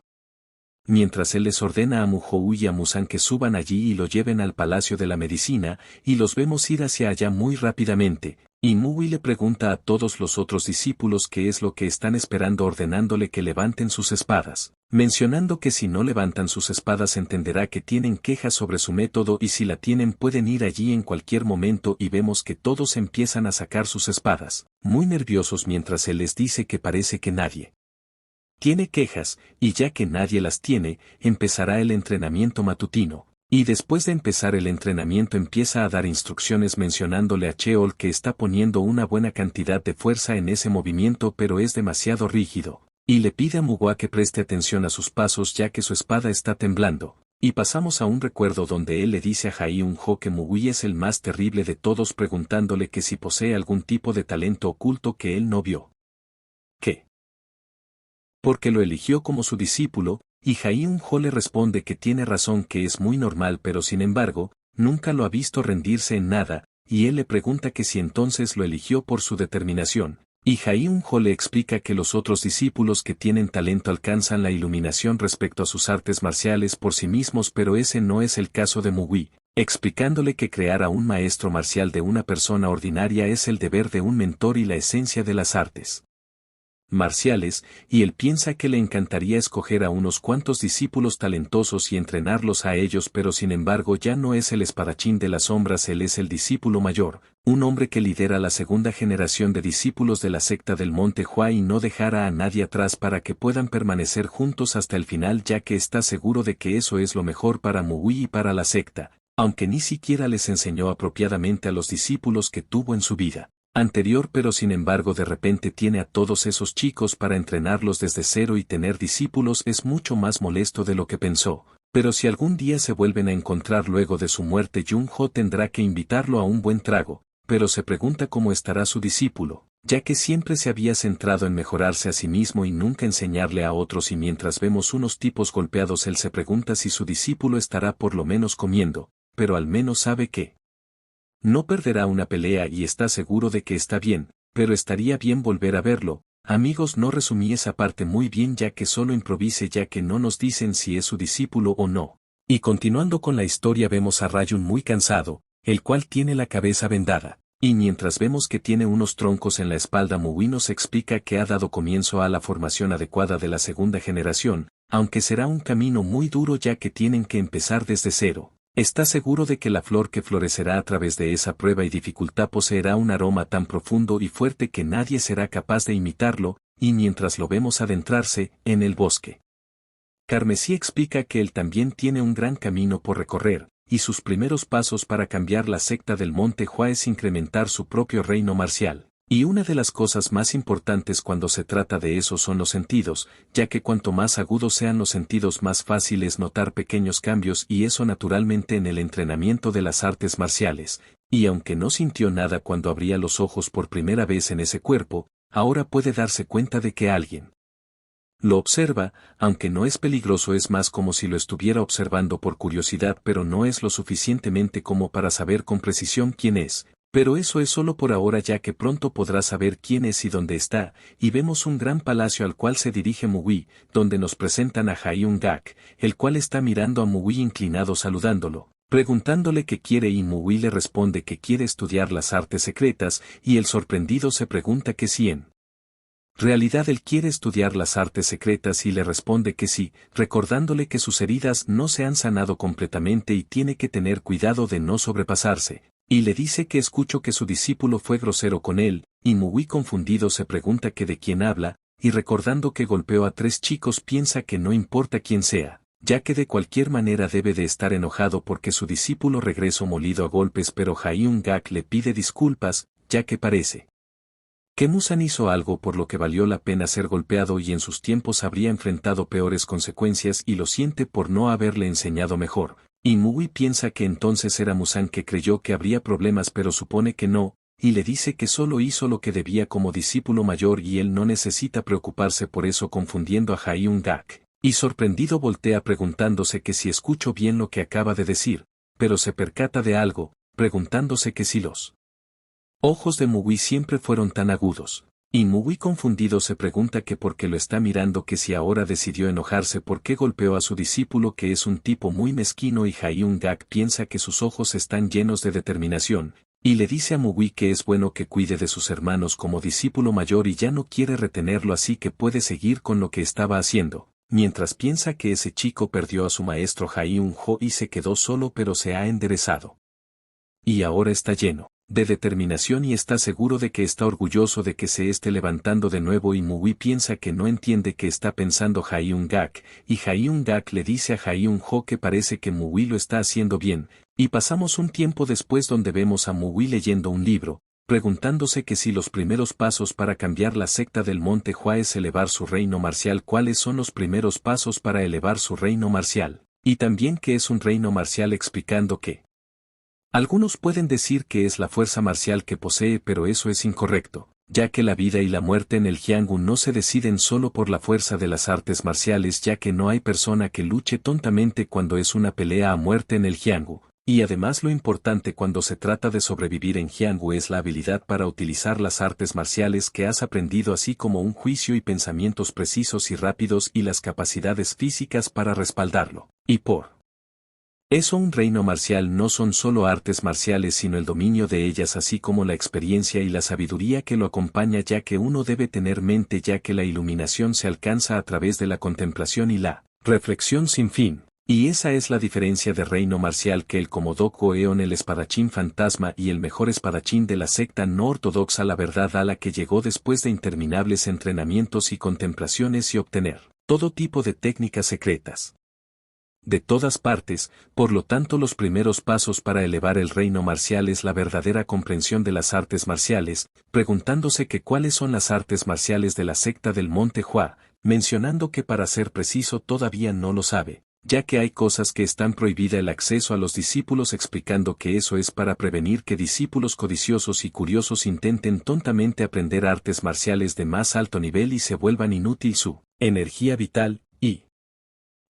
[SPEAKER 1] mientras él les ordena a Muhou y a Musan que suban allí y lo lleven al Palacio de la Medicina, y los vemos ir hacia allá muy rápidamente, y Mui le pregunta a todos los otros discípulos qué es lo que están esperando ordenándole que levanten sus espadas, mencionando que si no levantan sus espadas entenderá que tienen quejas sobre su método y si la tienen pueden ir allí en cualquier momento y vemos que todos empiezan a sacar sus espadas, muy nerviosos mientras él les dice que parece que nadie tiene quejas, y ya que nadie las tiene, empezará el entrenamiento matutino. Y después de empezar el entrenamiento empieza a dar instrucciones mencionándole a Cheol que está poniendo una buena cantidad de fuerza en ese movimiento pero es demasiado rígido, y le pide a Mugua que preste atención a sus pasos ya que su espada está temblando. Y pasamos a un recuerdo donde él le dice a Jaiun-ho que Mugui es el más terrible de todos preguntándole que si posee algún tipo de talento oculto que él no vio. ¿Qué? Porque lo eligió como su discípulo, y Jaiun-ho le responde que tiene razón que es muy normal pero sin embargo, nunca lo ha visto rendirse en nada, y él le pregunta que si entonces lo eligió por su determinación, y Jaiun-ho le explica que los otros discípulos que tienen talento alcanzan la iluminación respecto a sus artes marciales por sí mismos pero ese no es el caso de Mugui, explicándole que crear a un maestro marcial de una persona ordinaria es el deber de un mentor y la esencia de las artes marciales, y él piensa que le encantaría escoger a unos cuantos discípulos talentosos y entrenarlos a ellos pero sin embargo ya no es el espadachín de las sombras, él es el discípulo mayor, un hombre que lidera la segunda generación de discípulos de la secta del Monte Hua y no dejará a nadie atrás para que puedan permanecer juntos hasta el final ya que está seguro de que eso es lo mejor para Mugui y para la secta, aunque ni siquiera les enseñó apropiadamente a los discípulos que tuvo en su vida anterior pero sin embargo de repente tiene a todos esos chicos para entrenarlos desde cero y tener discípulos es mucho más molesto de lo que pensó, pero si algún día se vuelven a encontrar luego de su muerte Jun-ho tendrá que invitarlo a un buen trago, pero se pregunta cómo estará su discípulo, ya que siempre se había centrado en mejorarse a sí mismo y nunca enseñarle a otros y mientras vemos unos tipos golpeados él se pregunta si su discípulo estará por lo menos comiendo, pero al menos sabe que no perderá una pelea y está seguro de que está bien, pero estaría bien volver a verlo. Amigos, no resumí esa parte muy bien ya que solo improvise ya que no nos dicen si es su discípulo o no. Y continuando con la historia vemos a Rayun muy cansado, el cual tiene la cabeza vendada, y mientras vemos que tiene unos troncos en la espalda Mugui nos explica que ha dado comienzo a la formación adecuada de la segunda generación, aunque será un camino muy duro ya que tienen que empezar desde cero. Está seguro de que la flor que florecerá a través de esa prueba y dificultad poseerá un aroma tan profundo y fuerte que nadie será capaz de imitarlo, y mientras lo vemos adentrarse en el bosque. Carmesí explica que él también tiene un gran camino por recorrer, y sus primeros pasos para cambiar la secta del Monte Hua es incrementar su propio reino marcial. Y una de las cosas más importantes cuando se trata de eso son los sentidos, ya que cuanto más agudos sean los sentidos más fácil es notar pequeños cambios y eso naturalmente en el entrenamiento de las artes marciales, y aunque no sintió nada cuando abría los ojos por primera vez en ese cuerpo, ahora puede darse cuenta de que alguien lo observa, aunque no es peligroso es más como si lo estuviera observando por curiosidad pero no es lo suficientemente como para saber con precisión quién es. Pero eso es solo por ahora ya que pronto podrá saber quién es y dónde está, y vemos un gran palacio al cual se dirige Mugui, donde nos presentan a Jaiun-gak, el cual está mirando a Mugui inclinado saludándolo, preguntándole qué quiere y Mugui le responde que quiere estudiar las artes secretas, y el sorprendido se pregunta que si en realidad él quiere estudiar las artes secretas y le responde que sí, recordándole que sus heridas no se han sanado completamente y tiene que tener cuidado de no sobrepasarse. Y le dice que escuchó que su discípulo fue grosero con él, y Mugui confundido se pregunta que de quién habla, y recordando que golpeó a 3 chicos piensa que no importa quién sea, ya que de cualquier manera debe de estar enojado porque su discípulo regresó molido a golpes pero Jaiun-gak le pide disculpas, ya que parece que Musan hizo algo por lo que valió la pena ser golpeado y en sus tiempos habría enfrentado peores consecuencias y lo siente por no haberle enseñado mejor. Y Mugui piensa que entonces era Musan que creyó que habría problemas pero supone que no, y le dice que solo hizo lo que debía como discípulo mayor y él no necesita preocuparse por eso confundiendo a Jaiun-gak, y sorprendido voltea preguntándose que si escucho bien lo que acaba de decir, pero se percata de algo, preguntándose que si los ojos de Mugui siempre fueron tan agudos, Y Mugui confundido se pregunta que por qué lo está mirando, que si ahora decidió enojarse por qué golpeó a su discípulo, que es un tipo muy mezquino, y Hyun-gak piensa que sus ojos están llenos de determinación, y le dice a Mugui que es bueno que cuide de sus hermanos como discípulo mayor y ya no quiere retenerlo, así que puede seguir con lo que estaba haciendo, mientras piensa que ese chico perdió a su maestro Hyun-jo y se quedó solo, pero se ha enderezado. Y ahora está lleno de determinación y está seguro de que está orgulloso de que se esté levantando de nuevo, y Mugui piensa que no entiende qué está pensando Hyun-gak, y Hyun-gak le dice a Hyun-jo que parece que Mugui lo está haciendo bien, y pasamos un tiempo después donde vemos a Mugui leyendo un libro, preguntándose que si los primeros pasos para cambiar la secta del Monte Hua es elevar su reino marcial, cuáles son los primeros pasos para elevar su reino marcial, y también qué es un reino marcial, explicando que algunos pueden decir que es la fuerza marcial que posee, pero eso es incorrecto, ya que la vida y la muerte en el Hyanggu no se deciden solo por la fuerza de las artes marciales, ya que no hay persona que luche tontamente cuando es una pelea a muerte en el Hyanggu, y además lo importante cuando se trata de sobrevivir en Hyanggu es la habilidad para utilizar las artes marciales que has aprendido, así como un juicio y pensamientos precisos y rápidos y las capacidades físicas para respaldarlo, y por eso un reino marcial no son solo artes marciales sino el dominio de ellas, así como la experiencia y la sabiduría que lo acompaña, ya que uno debe tener mente, ya que la iluminación se alcanza a través de la contemplación y la reflexión sin fin. Y esa es la diferencia de reino marcial, que el Komodoku Eon, el espadachín fantasma y el mejor espadachín de la secta no ortodoxa, la verdad a la que llegó después de interminables entrenamientos y contemplaciones y obtener todo tipo de técnicas secretas de todas partes. Por lo tanto, los primeros pasos para elevar el reino marcial es la verdadera comprensión de las artes marciales, preguntándose que cuáles son las artes marciales de la secta del Monte Hua, mencionando que para ser preciso todavía no lo sabe, ya que hay cosas que están prohibida el acceso a los discípulos, explicando que eso es para prevenir que discípulos codiciosos y curiosos intenten tontamente aprender artes marciales de más alto nivel y se vuelvan inútil su energía vital, y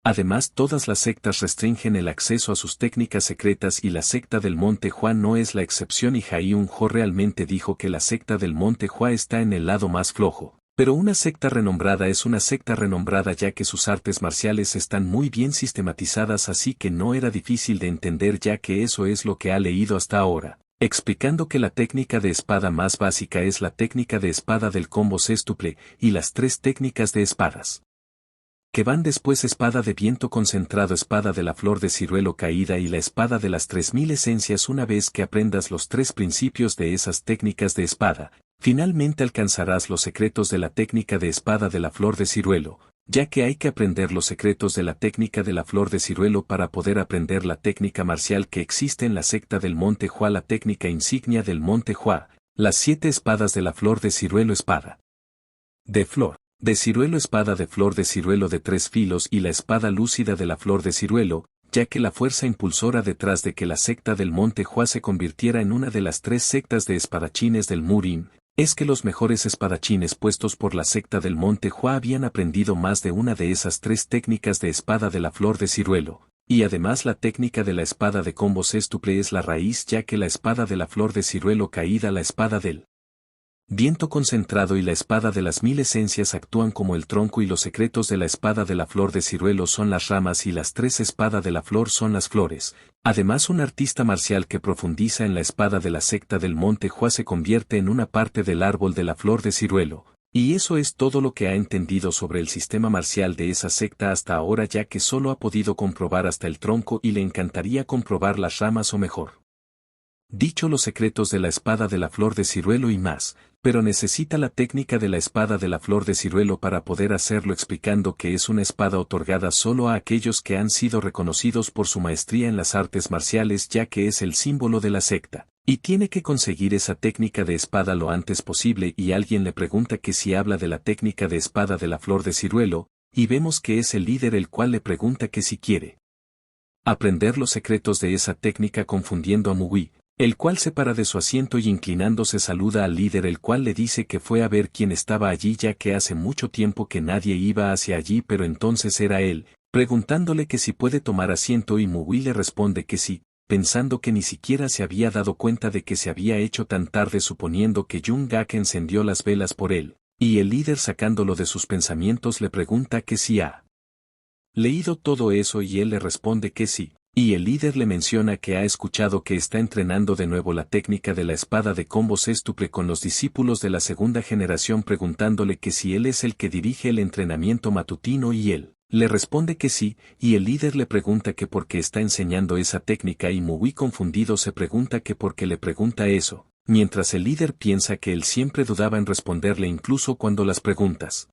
[SPEAKER 1] además todas las sectas restringen el acceso a sus técnicas secretas y la secta del Monte Hua no es la excepción, y Hyun-jo realmente dijo que la secta del Monte Hua está en el lado más flojo. Pero una secta renombrada es una secta renombrada ya que sus artes marciales están muy bien sistematizadas, así que no era difícil de entender, ya que eso es lo que ha leído hasta ahora, explicando que la técnica de espada más básica es la técnica de espada del combo sextuple, y las tres técnicas de espadas que van después: espada de viento concentrado, espada de la flor de ciruelo caída y la espada de las 3000 esencias. Una vez que aprendas los tres principios de esas técnicas de espada, finalmente alcanzarás los secretos de la técnica de espada de la flor de ciruelo, ya que hay que aprender los secretos de la técnica de la flor de ciruelo para poder aprender la técnica marcial que existe en la secta del Monte Hua, la técnica insignia del Monte Hua, las 7 espadas de la flor de ciruelo: espada de flor de ciruelo, espada de flor de ciruelo de 3 filos y la espada lúcida de la flor de ciruelo, ya que la fuerza impulsora detrás de que la secta del Monte Hua se convirtiera en una de las 3 sectas de espadachines del Murin, es que los mejores espadachines puestos por la secta del Monte Hua habían aprendido más de una de esas 3 técnicas de espada de la flor de ciruelo, y además la técnica de la espada de combo sextuple es la raíz, ya que la espada de la flor de ciruelo caída, la espada del viento concentrado y la espada de las 1000 esencias actúan como el tronco, y los secretos de la espada de la flor de ciruelo son las ramas y las 3 espadas de la flor son las flores. Además, un artista marcial que profundiza en la espada de la secta del Monte Hua se convierte en una parte del árbol de la flor de ciruelo, y eso es todo lo que ha entendido sobre el sistema marcial de esa secta hasta ahora, ya que solo ha podido comprobar hasta el tronco y le encantaría comprobar las ramas, o mejor dicho, los secretos de la espada de la flor de ciruelo y más, pero necesita la técnica de la espada de la flor de ciruelo para poder hacerlo, explicando que es una espada otorgada solo a aquellos que han sido reconocidos por su maestría en las artes marciales, ya que es el símbolo de la secta, y tiene que conseguir esa técnica de espada lo antes posible. Y alguien le pregunta que si habla de la técnica de espada de la flor de ciruelo, y vemos que es el líder el cual le pregunta que si quiere aprender los secretos de esa técnica, confundiendo a Mugui, el cual se para de su asiento y inclinándose saluda al líder, el cual le dice que fue a ver quién estaba allí, ya que hace mucho tiempo que nadie iba hacia allí, pero entonces era él, preguntándole que si puede tomar asiento, y Mugui le responde que sí, pensando que ni siquiera se había dado cuenta de que se había hecho tan tarde, suponiendo que Jung-gak encendió las velas por él, y el líder, sacándolo de sus pensamientos, le pregunta que si ha leído todo eso, y él le responde que sí. Y el líder le menciona que ha escuchado que está entrenando de nuevo la técnica de la espada de combo sextuple con los discípulos de la segunda generación, preguntándole que si él es el que dirige el entrenamiento matutino, y él le responde que sí, y el líder le pregunta que por qué está enseñando esa técnica, y muy confundido se pregunta que por qué le pregunta eso, mientras el líder piensa que él siempre dudaba en responderle incluso cuando las preguntas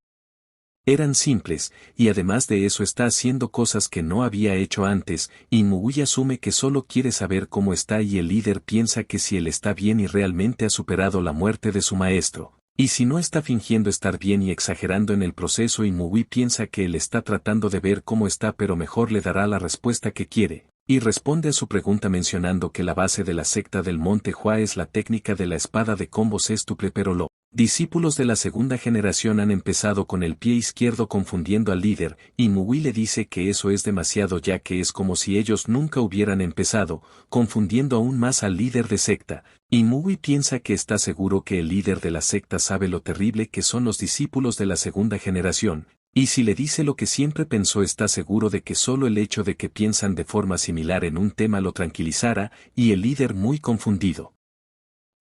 [SPEAKER 1] eran simples, y además de eso está haciendo cosas que no había hecho antes, y Mugui asume que solo quiere saber cómo está, y el líder piensa que si él está bien y realmente ha superado la muerte de su maestro, y si no está fingiendo estar bien y exagerando en el proceso, y Mugui piensa que él está tratando de ver cómo está, pero mejor le dará la respuesta que quiere, y responde a su pregunta mencionando que la base de la secta del Monte Hua es la técnica de la espada de combo sextuple, pero los discípulos de la segunda generación han empezado con el pie izquierdo, confundiendo al líder, y Mugui le dice que eso es demasiado, ya que es como si ellos nunca hubieran empezado, confundiendo aún más al líder de secta, y Mugui piensa que está seguro que el líder de la secta sabe lo terrible que son los discípulos de la segunda generación, y si le dice lo que siempre pensó, está seguro de que solo el hecho de que piensan de forma similar en un tema lo tranquilizará, y el líder, muy confundido,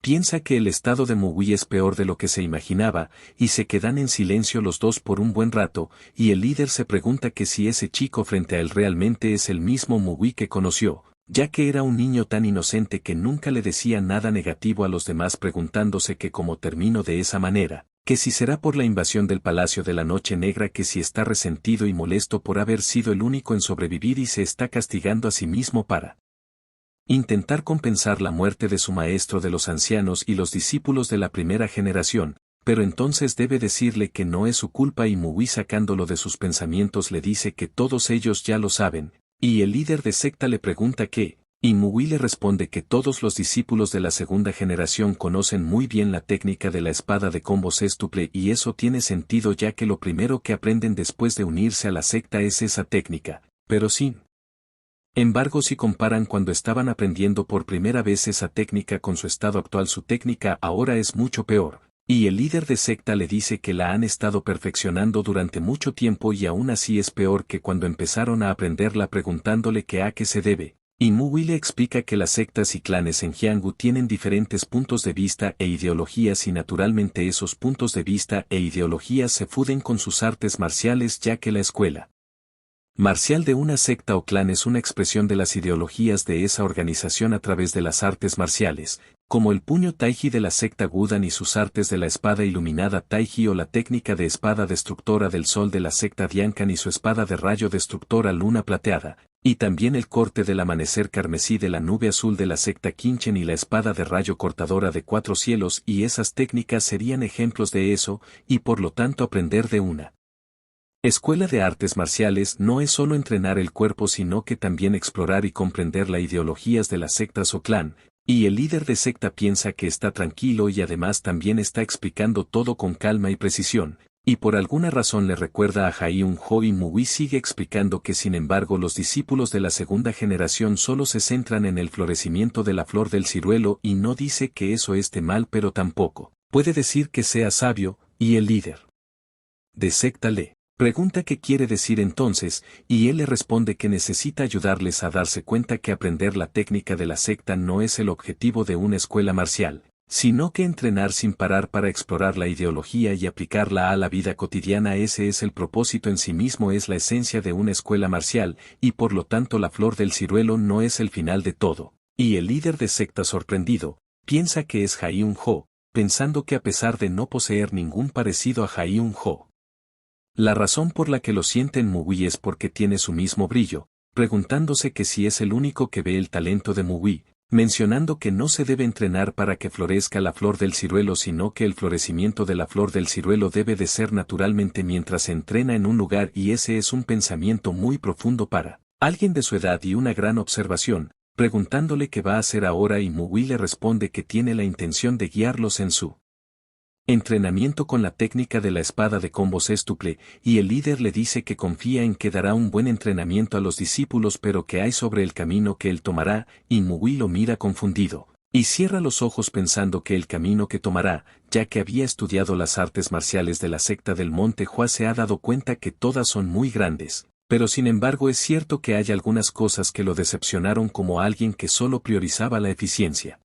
[SPEAKER 1] piensa que el estado de Mugui es peor de lo que se imaginaba, y se quedan en silencio los dos por un buen rato, y el líder se pregunta que si ese chico frente a él realmente es el mismo Mugui que conoció, ya que era un niño tan inocente que nunca le decía nada negativo a los demás, preguntándose que cómo terminó de esa manera, que si será por la invasión del Palacio de la Noche Negra, que si está resentido y molesto por haber sido el único en sobrevivir y se está castigando a sí mismo para intentar compensar la muerte de su maestro de los ancianos y los discípulos de la primera generación, pero entonces debe decirle que no es su culpa, y Mugui, sacándolo de sus pensamientos, le dice que todos ellos ya lo saben, y el líder de secta le pregunta qué, y Mugui le responde que todos los discípulos de la segunda generación conocen muy bien la técnica de la espada de combo sextuple, y eso tiene sentido, ya que lo primero que aprenden después de unirse a la secta es esa técnica, pero sin embargo, si comparan cuando estaban aprendiendo por primera vez esa técnica con su estado actual, su técnica ahora es mucho peor, y el líder de secta le dice que la han estado perfeccionando durante mucho tiempo y aún así es peor que cuando empezaron a aprenderla, preguntándole que a qué se debe, y Mugui le explica que las sectas y clanes en Jianghu tienen diferentes puntos de vista e ideologías, y naturalmente esos puntos de vista e ideologías se funden con sus artes marciales, ya que la escuela marcial de una secta o clan es una expresión de las ideologías de esa organización a través de las artes marciales, como el puño Taiji de la secta Gudan y sus artes de la espada iluminada Taiji, o la técnica de espada destructora del sol de la secta Diancan y su espada de rayo destructora luna plateada, y también el corte del amanecer carmesí de la nube azul de la secta Quinchen y la espada de rayo cortadora de cuatro cielos, y esas técnicas serían ejemplos de eso, y por lo tanto aprender de una escuela de artes marciales no es solo entrenar el cuerpo, sino que también explorar y comprender las ideologías de las sectas o clan, y el líder de secta piensa que está tranquilo y además también está explicando todo con calma y precisión, y por alguna razón le recuerda a Jaiun-ho, y Mugui sigue explicando que sin embargo los discípulos de la segunda generación solo se centran en el florecimiento de la flor del ciruelo, y no dice que eso esté mal, pero tampoco puede decir que sea sabio, y el líder de secta le pregunta qué quiere decir entonces, y él le responde que necesita ayudarles a darse cuenta que aprender la técnica de la secta no es el objetivo de una escuela marcial, sino que entrenar sin parar para explorar la ideología y aplicarla a la vida cotidiana. Ese es el propósito en sí mismo, es la esencia de una escuela marcial, y por lo tanto la flor del ciruelo no es el final de todo. Y el líder de secta, sorprendido, piensa que es Jaiun-ho, pensando que a pesar de no poseer ningún parecido a Jaiun-ho, la razón por la que lo siente en Mugui es porque tiene su mismo brillo, preguntándose que si es el único que ve el talento de Mugui, mencionando que no se debe entrenar para que florezca la flor del ciruelo, sino que el florecimiento de la flor del ciruelo debe de ser naturalmente mientras se entrena en un lugar, y ese es un pensamiento muy profundo para alguien de su edad y una gran observación, preguntándole qué va a hacer ahora, y Mugui le responde que tiene la intención de guiarlos en su entrenamiento con la técnica de la espada de combo sextuple, y el líder le dice que confía en que dará un buen entrenamiento a los discípulos pero que hay sobre el camino que él tomará, y Mugui lo mira confundido. Y cierra los ojos pensando que el camino que tomará, ya que había estudiado las artes marciales de la secta del Monte Hua, se ha dado cuenta que todas son muy grandes. Pero sin embargo es cierto que hay algunas cosas que lo decepcionaron, como alguien que solo priorizaba la eficiencia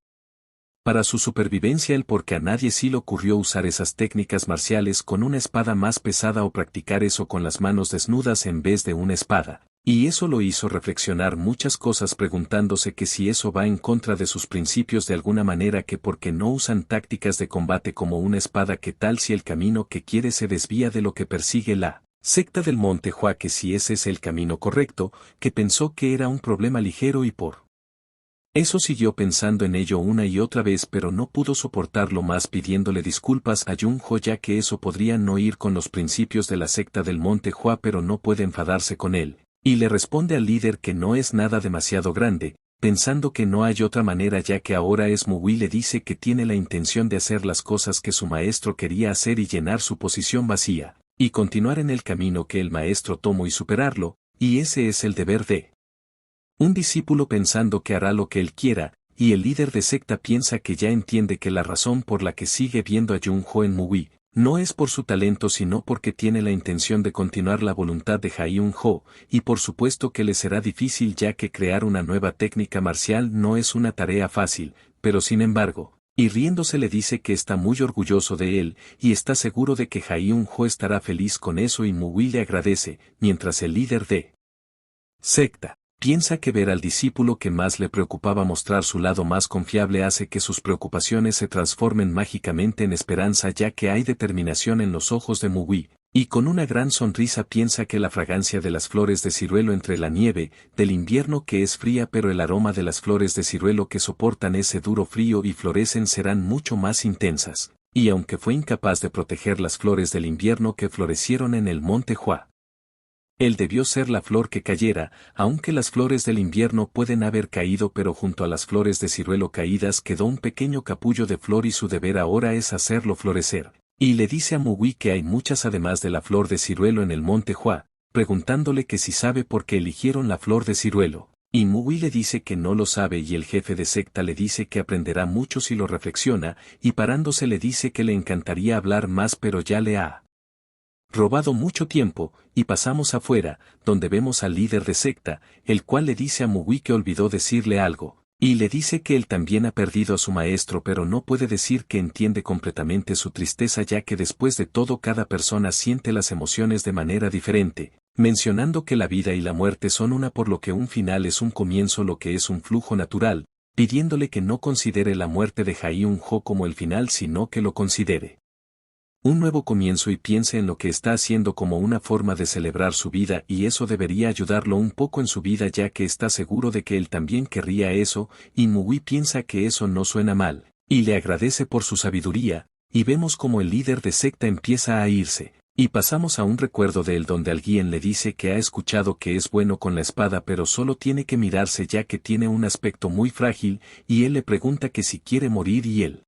[SPEAKER 1] para su supervivencia, porque a nadie sí le ocurrió usar esas técnicas marciales con una espada más pesada o practicar eso con las manos desnudas en vez de una espada. Y eso lo hizo reflexionar muchas cosas, preguntándose que si eso va en contra de sus principios de alguna manera, que porque no usan tácticas de combate como una espada, que tal si el camino que quiere se desvía de lo que persigue la secta del Monte Hua, que si ese es el camino correcto, que pensó que era un problema ligero y por eso siguió pensando en ello una y otra vez, pero no pudo soportarlo más, pidiéndole disculpas a Jung Ho, ya que eso podría no ir con los principios de la secta del Monte Hua, pero no puede enfadarse con él, y le responde al líder que no es nada demasiado grande, pensando que no hay otra manera, ya que ahora es Mugui. Le dice que tiene la intención de hacer las cosas que su maestro quería hacer y llenar su posición vacía, y continuar en el camino que el maestro tomó y superarlo, y ese es el deber de un discípulo, pensando que hará lo que él quiera, y el líder de secta piensa que ya entiende que la razón por la que sigue viendo a Jung Ho en Mugui no es por su talento, sino porque tiene la intención de continuar la voluntad de Jung Ho, y por supuesto que le será difícil, ya que crear una nueva técnica marcial no es una tarea fácil, pero sin embargo, y riéndose le dice que está muy orgulloso de él, y está seguro de que Jung Ho estará feliz con eso, y Mugui le agradece, mientras el líder de secta piensa que ver al discípulo que más le preocupaba mostrar su lado más confiable hace que sus preocupaciones se transformen mágicamente en esperanza, ya que hay determinación en los ojos de Mugui, y con una gran sonrisa piensa que la fragancia de las flores de ciruelo entre la nieve del invierno, que es fría, pero el aroma de las flores de ciruelo que soportan ese duro frío y florecen serán mucho más intensas, y aunque fue incapaz de proteger las flores del invierno que florecieron en el Monte Hua, él debió ser la flor que cayera, aunque las flores del invierno pueden haber caído, pero junto a las flores de ciruelo caídas quedó un pequeño capullo de flor, y su deber ahora es hacerlo florecer. Y le dice a Mugui que hay muchas además de la flor de ciruelo en el Monte Hua, preguntándole que si sabe por qué eligieron la flor de ciruelo. Y Mugui le dice que no lo sabe, y el jefe de secta le dice que aprenderá mucho si lo reflexiona, y parándose le dice que le encantaría hablar más, pero ya le ha robado mucho tiempo, y pasamos afuera, donde vemos al líder de secta, el cual le dice a Mugui que olvidó decirle algo, y le dice que él también ha perdido a su maestro, pero no puede decir que entiende completamente su tristeza, ya que después de todo cada persona siente las emociones de manera diferente, mencionando que la vida y la muerte son una, por lo que un final es un comienzo, lo que es un flujo natural, pidiéndole que no considere la muerte de Jung Ho como el final, sino que lo considere un nuevo comienzo, y piense en lo que está haciendo como una forma de celebrar su vida, y eso debería ayudarlo un poco en su vida, ya que está seguro de que él también querría eso, y Mugui piensa que eso no suena mal, y le agradece por su sabiduría, y vemos como el líder de secta empieza a irse, y pasamos a un recuerdo de él donde alguien le dice que ha escuchado que es bueno con la espada, pero solo tiene que mirarse ya que tiene un aspecto muy frágil, y él le pregunta que si quiere morir, y él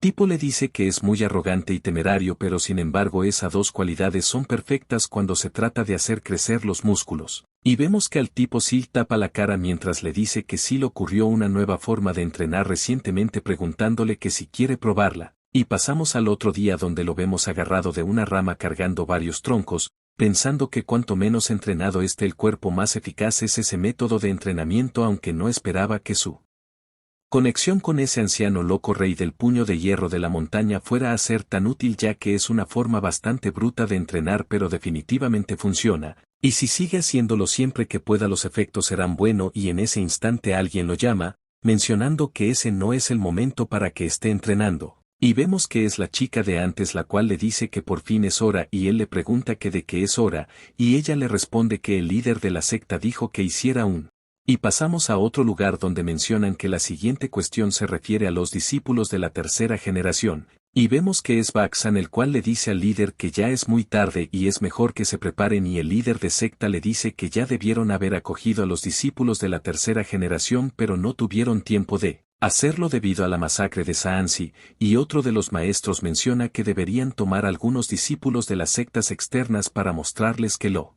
[SPEAKER 1] tipo le dice que es muy arrogante y temerario, pero sin embargo esas dos cualidades son perfectas cuando se trata de hacer crecer los músculos. Y vemos que al tipo sí tapa la cara mientras le dice que sí le ocurrió una nueva forma de entrenar recientemente, preguntándole que si quiere probarla. Y pasamos al otro día donde lo vemos agarrado de una rama cargando varios troncos, pensando que cuanto menos entrenado esté el cuerpo, más eficaz es ese método de entrenamiento, aunque no esperaba que su conexión con ese anciano loco rey del puño de hierro de la montaña fuera a ser tan útil, ya que es una forma bastante bruta de entrenar, pero definitivamente funciona, y si sigue haciéndolo siempre que pueda los efectos serán buenos. Y en ese instante alguien lo llama, mencionando que ese no es el momento para que esté entrenando, y vemos que es la chica de antes, la cual le dice que por fin es hora, y él le pregunta que de qué es hora, y ella le responde que el líder de la secta dijo que hiciera un. Y pasamos a otro lugar donde mencionan que la siguiente cuestión se refiere a los discípulos de la tercera generación, y vemos que es Baxan el cual le dice al líder que ya es muy tarde y es mejor que se preparen, y el líder de secta le dice que ya debieron haber acogido a los discípulos de la tercera generación, pero no tuvieron tiempo de hacerlo debido a la masacre de Saansi, y otro de los maestros menciona que deberían tomar algunos discípulos de las sectas externas para mostrarles que lo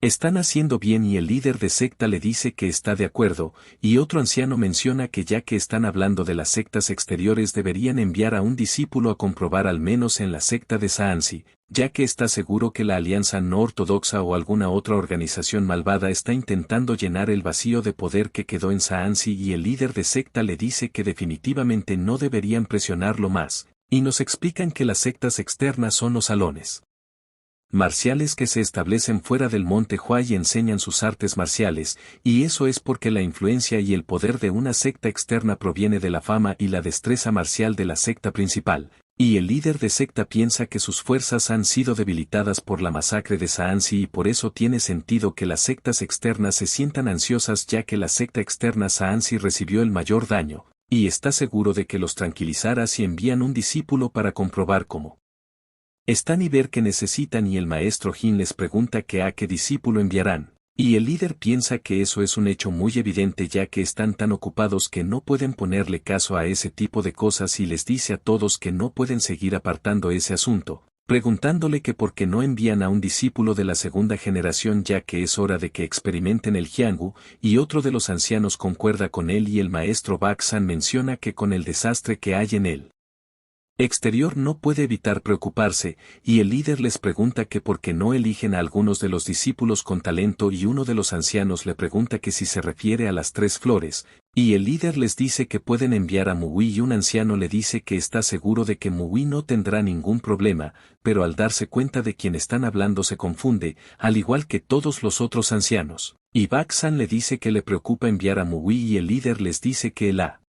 [SPEAKER 1] están haciendo bien y el líder de secta le dice que está de acuerdo, y otro anciano menciona que ya que están hablando de las sectas exteriores deberían enviar a un discípulo a comprobar al menos en la secta de Saansi, ya que está seguro que la alianza no ortodoxa o alguna otra organización malvada está intentando llenar el vacío de poder que quedó en Saansi y el líder de secta le dice que definitivamente no deberían presionarlo más, y nos explican que las sectas externas son los salones marciales que se establecen fuera del Monte Hua y enseñan sus artes marciales, y eso es porque la influencia y el poder de una secta externa proviene de la fama y la destreza marcial de la secta principal, y el líder de secta piensa que sus fuerzas han sido debilitadas por la masacre de Saansi y por eso tiene sentido que las sectas externas se sientan ansiosas ya que la secta externa Saansi recibió el mayor daño, y está seguro de que los tranquilizará si envían un discípulo para comprobar cómo están y ver qué necesitan y el maestro Jin les pregunta que a qué discípulo enviarán, y el líder piensa que eso es un hecho muy evidente ya que están tan ocupados que no pueden ponerle caso a ese tipo de cosas y les dice a todos que no pueden seguir apartando ese asunto, preguntándole que por qué no envían a un discípulo de la segunda generación ya que es hora de que experimenten el Jiangu, y otro de los ancianos concuerda con él y el maestro Baksan menciona que con el desastre que hay en él exterior no puede evitar preocuparse, y el líder les pregunta que por qué no eligen a algunos de los discípulos con talento y uno de los ancianos le pregunta que si se refiere a las 3 flores, y el líder les dice que pueden enviar a Mui y un anciano le dice que está seguro de que Mui no tendrá ningún problema, pero al darse cuenta de quién están hablando se confunde, al igual que todos los otros ancianos, y Baksan le dice que le preocupa enviar a Mui y el líder les dice que él ha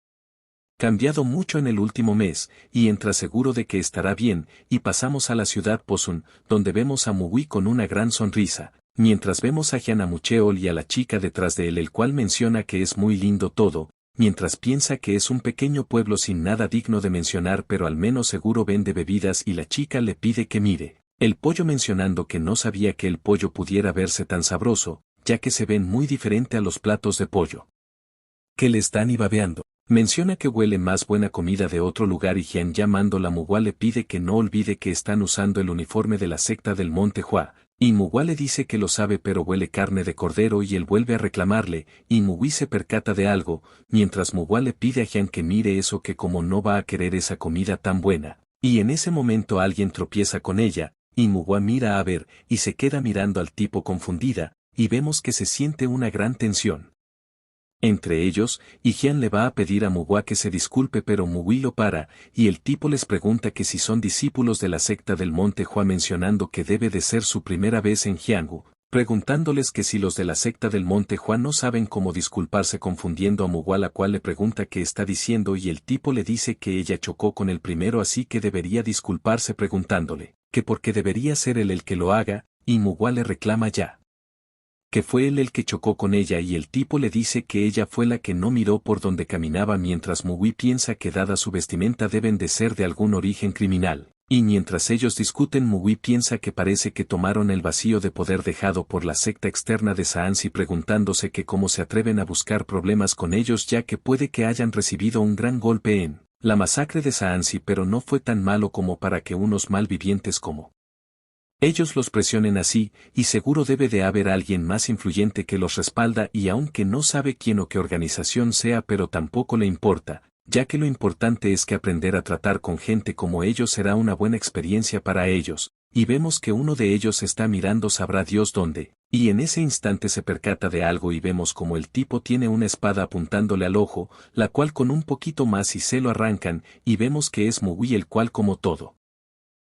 [SPEAKER 1] cambiado mucho en el último mes, y entra seguro de que estará bien, y pasamos a la ciudad Posun, donde vemos a Mui con una gran sonrisa, mientras vemos a Hyanamucheol y a la chica detrás de él el cual menciona que es muy lindo todo, mientras piensa que es un pequeño pueblo sin nada digno de mencionar pero al menos seguro vende bebidas y la chica le pide que mire el pollo mencionando que no sabía que el pollo pudiera verse tan sabroso, ya que se ven muy diferente a los platos de pollo que le están y babeando. Menciona que huele más buena comida de otro lugar y Jian llamándola Mughua le pide que no olvide que están usando el uniforme de la secta del Monte Hua, y Mughua le dice que lo sabe pero huele carne de cordero y él vuelve a reclamarle, y Mugui se percata de algo, mientras Mughua le pide a Jian que mire eso que como no va a querer esa comida tan buena, y en ese momento alguien tropieza con ella, y Mughua mira a ver, y se queda mirando al tipo confundida, y vemos que se siente una gran tensión entre ellos, y Jian le va a pedir a Mughua que se disculpe pero Mugui lo para, y el tipo les pregunta que si son discípulos de la secta del Monte Hua mencionando que debe de ser su primera vez en Jiangu, preguntándoles que si los de la secta del Monte Hua no saben cómo disculparse confundiendo a Mughua la cual le pregunta qué está diciendo y el tipo le dice que ella chocó con el primero así que debería disculparse preguntándole, que porque debería ser él el que lo haga, y Mughua le reclama ya que fue él el que chocó con ella y el tipo le dice que ella fue la que no miró por donde caminaba mientras Mugui piensa que dada su vestimenta deben de ser de algún origen criminal, y mientras ellos discuten Mugui piensa que parece que tomaron el vacío de poder dejado por la secta externa de Saansi preguntándose que cómo se atreven a buscar problemas con ellos ya que puede que hayan recibido un gran golpe en la masacre de Saansi pero no fue tan malo como para que unos malvivientes como ellos los presionen así, y seguro debe de haber alguien más influyente que los respalda y aunque no sabe quién o qué organización sea pero tampoco le importa, ya que lo importante es que aprender a tratar con gente como ellos será una buena experiencia para ellos, y vemos que uno de ellos está mirando sabrá Dios dónde, y en ese instante se percata de algo y vemos como el tipo tiene una espada apuntándole al ojo, la cual con un poquito más y se lo arrancan, y vemos que es Mugui el cual como todo.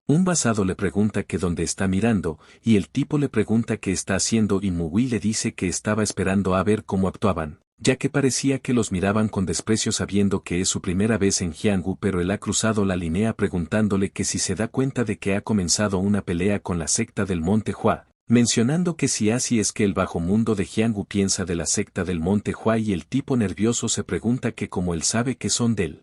[SPEAKER 1] Un basado le pregunta que dónde está mirando, y el tipo le pregunta qué está haciendo y Mugui le dice que estaba esperando a ver cómo actuaban, ya que parecía que los miraban con desprecio sabiendo que es su primera vez en Jiangu pero él ha cruzado la línea preguntándole que si se da cuenta de que ha comenzado una pelea con la secta del Monte Hua, mencionando que si así es que el bajo mundo de Jiangu piensa de la secta del Monte Hua y el tipo nervioso se pregunta que como él sabe que son de él.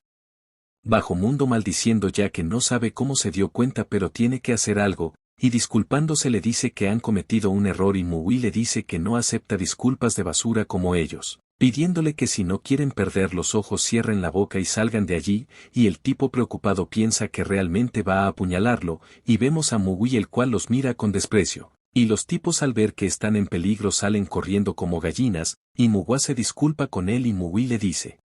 [SPEAKER 1] Bajo mundo maldiciendo ya que no sabe cómo se dio cuenta pero tiene que hacer algo, y disculpándose le dice que han cometido un error y Mui le dice que no acepta disculpas de basura como ellos, pidiéndole que si no quieren perder los ojos cierren la boca y salgan de allí, y el tipo preocupado piensa que realmente va a apuñalarlo, y vemos a Mui el cual los mira con desprecio. Y los tipos al ver que están en peligro salen corriendo como gallinas, y Muwa se disculpa con él y Mui le dice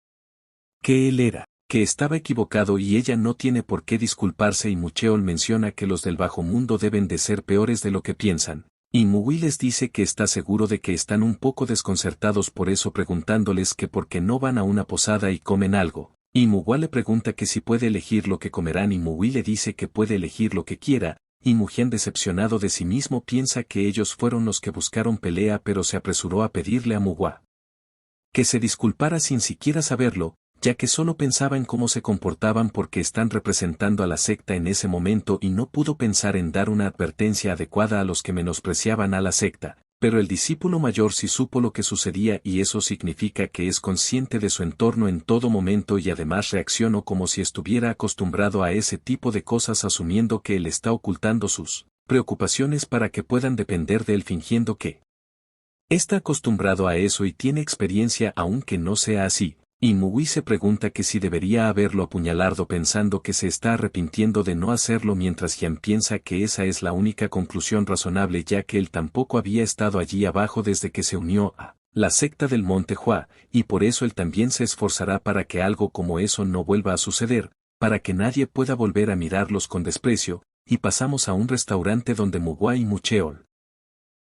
[SPEAKER 1] que él era, que estaba equivocado y ella no tiene por qué disculparse y Mucheol menciona que los del bajo mundo deben de ser peores de lo que piensan. Y Mui les dice que está seguro de que están un poco desconcertados por eso preguntándoles que por qué no van a una posada y comen algo. Y Muwa le pregunta que si puede elegir lo que comerán y Mui le dice que puede elegir lo que quiera, y Mujian decepcionado de sí mismo piensa que ellos fueron los que buscaron pelea pero se apresuró a pedirle a Muwa que se disculpara sin siquiera saberlo, ya que solo pensaba en cómo se comportaban porque están representando a la secta en ese momento y no pudo pensar en dar una advertencia adecuada a los que menospreciaban a la secta. Pero el discípulo mayor sí supo lo que sucedía y eso significa que es consciente de su entorno en todo momento y además reaccionó como si estuviera acostumbrado a ese tipo de cosas asumiendo que él está ocultando sus preocupaciones para que puedan depender de él fingiendo que está acostumbrado a eso y tiene experiencia aunque no sea así. Y Mui se pregunta que si debería haberlo apuñalado pensando que se está arrepintiendo de no hacerlo mientras Jian piensa que esa es la única conclusión razonable ya que él tampoco había estado allí abajo desde que se unió a la secta del Monte Hua, y por eso él también se esforzará para que algo como eso no vuelva a suceder, para que nadie pueda volver a mirarlos con desprecio, y pasamos a un restaurante donde Muwa y Mucheol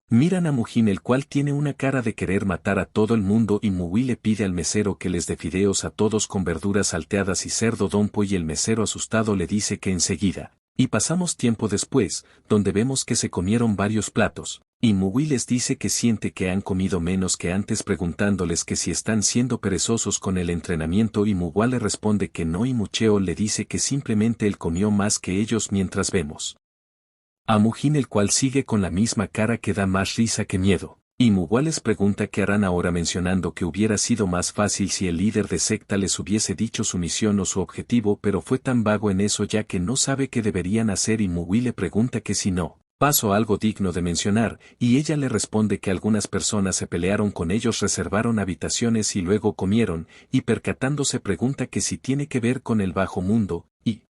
[SPEAKER 1] miran a Mujin el cual tiene una cara de querer matar a todo el mundo y Mui le pide al mesero que les dé fideos a todos con verduras salteadas y cerdo dompo y el mesero asustado le dice que enseguida. Y pasamos tiempo después, donde vemos que se comieron varios platos, y Mui les dice que siente que han comido menos que antes preguntándoles que si están siendo perezosos con el entrenamiento y Muwa le responde que no y Mucheo le dice que simplemente él comió más que ellos mientras vemos a Mujin el cual sigue con la misma cara que da más risa que miedo, y Muwa les pregunta qué harán ahora mencionando que hubiera sido más fácil si el líder de secta les hubiese dicho su misión o su objetivo pero fue tan vago en eso ya que no sabe qué deberían hacer y Mui le pregunta que si no, pasó algo digno de mencionar, y ella le responde que algunas personas se pelearon con ellos reservaron habitaciones y luego comieron, y percatándose pregunta que si tiene que ver con el bajo mundo, y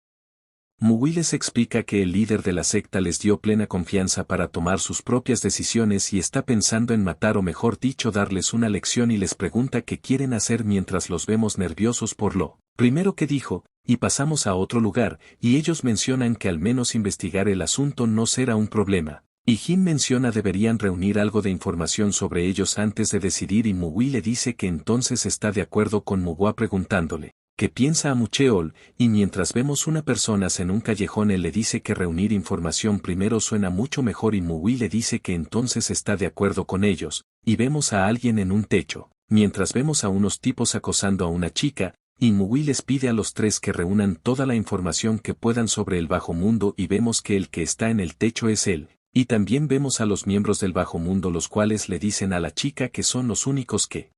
[SPEAKER 1] Mui les explica que el líder de la secta les dio plena confianza para tomar sus propias decisiones y está pensando en matar o mejor dicho darles una lección y les pregunta qué quieren hacer mientras los vemos nerviosos por lo primero que dijo, y pasamos a otro lugar, y ellos mencionan que al menos investigar el asunto no será un problema. Y Jin menciona deberían reunir algo de información sobre ellos antes de decidir y Mui le dice que entonces está de acuerdo con Muwa preguntándole que piensa a Mucheol, y mientras vemos una persona en un callejón él le dice que reunir información primero suena mucho mejor y Mui le dice que entonces está de acuerdo con ellos, y vemos a alguien en un techo, mientras vemos a unos tipos acosando a una chica, y Mui les pide a los tres que reúnan toda la información que puedan sobre el bajo mundo y vemos que el que está en el techo es él, y también vemos a los miembros del bajo mundo los cuales le dicen a la chica que son los únicos que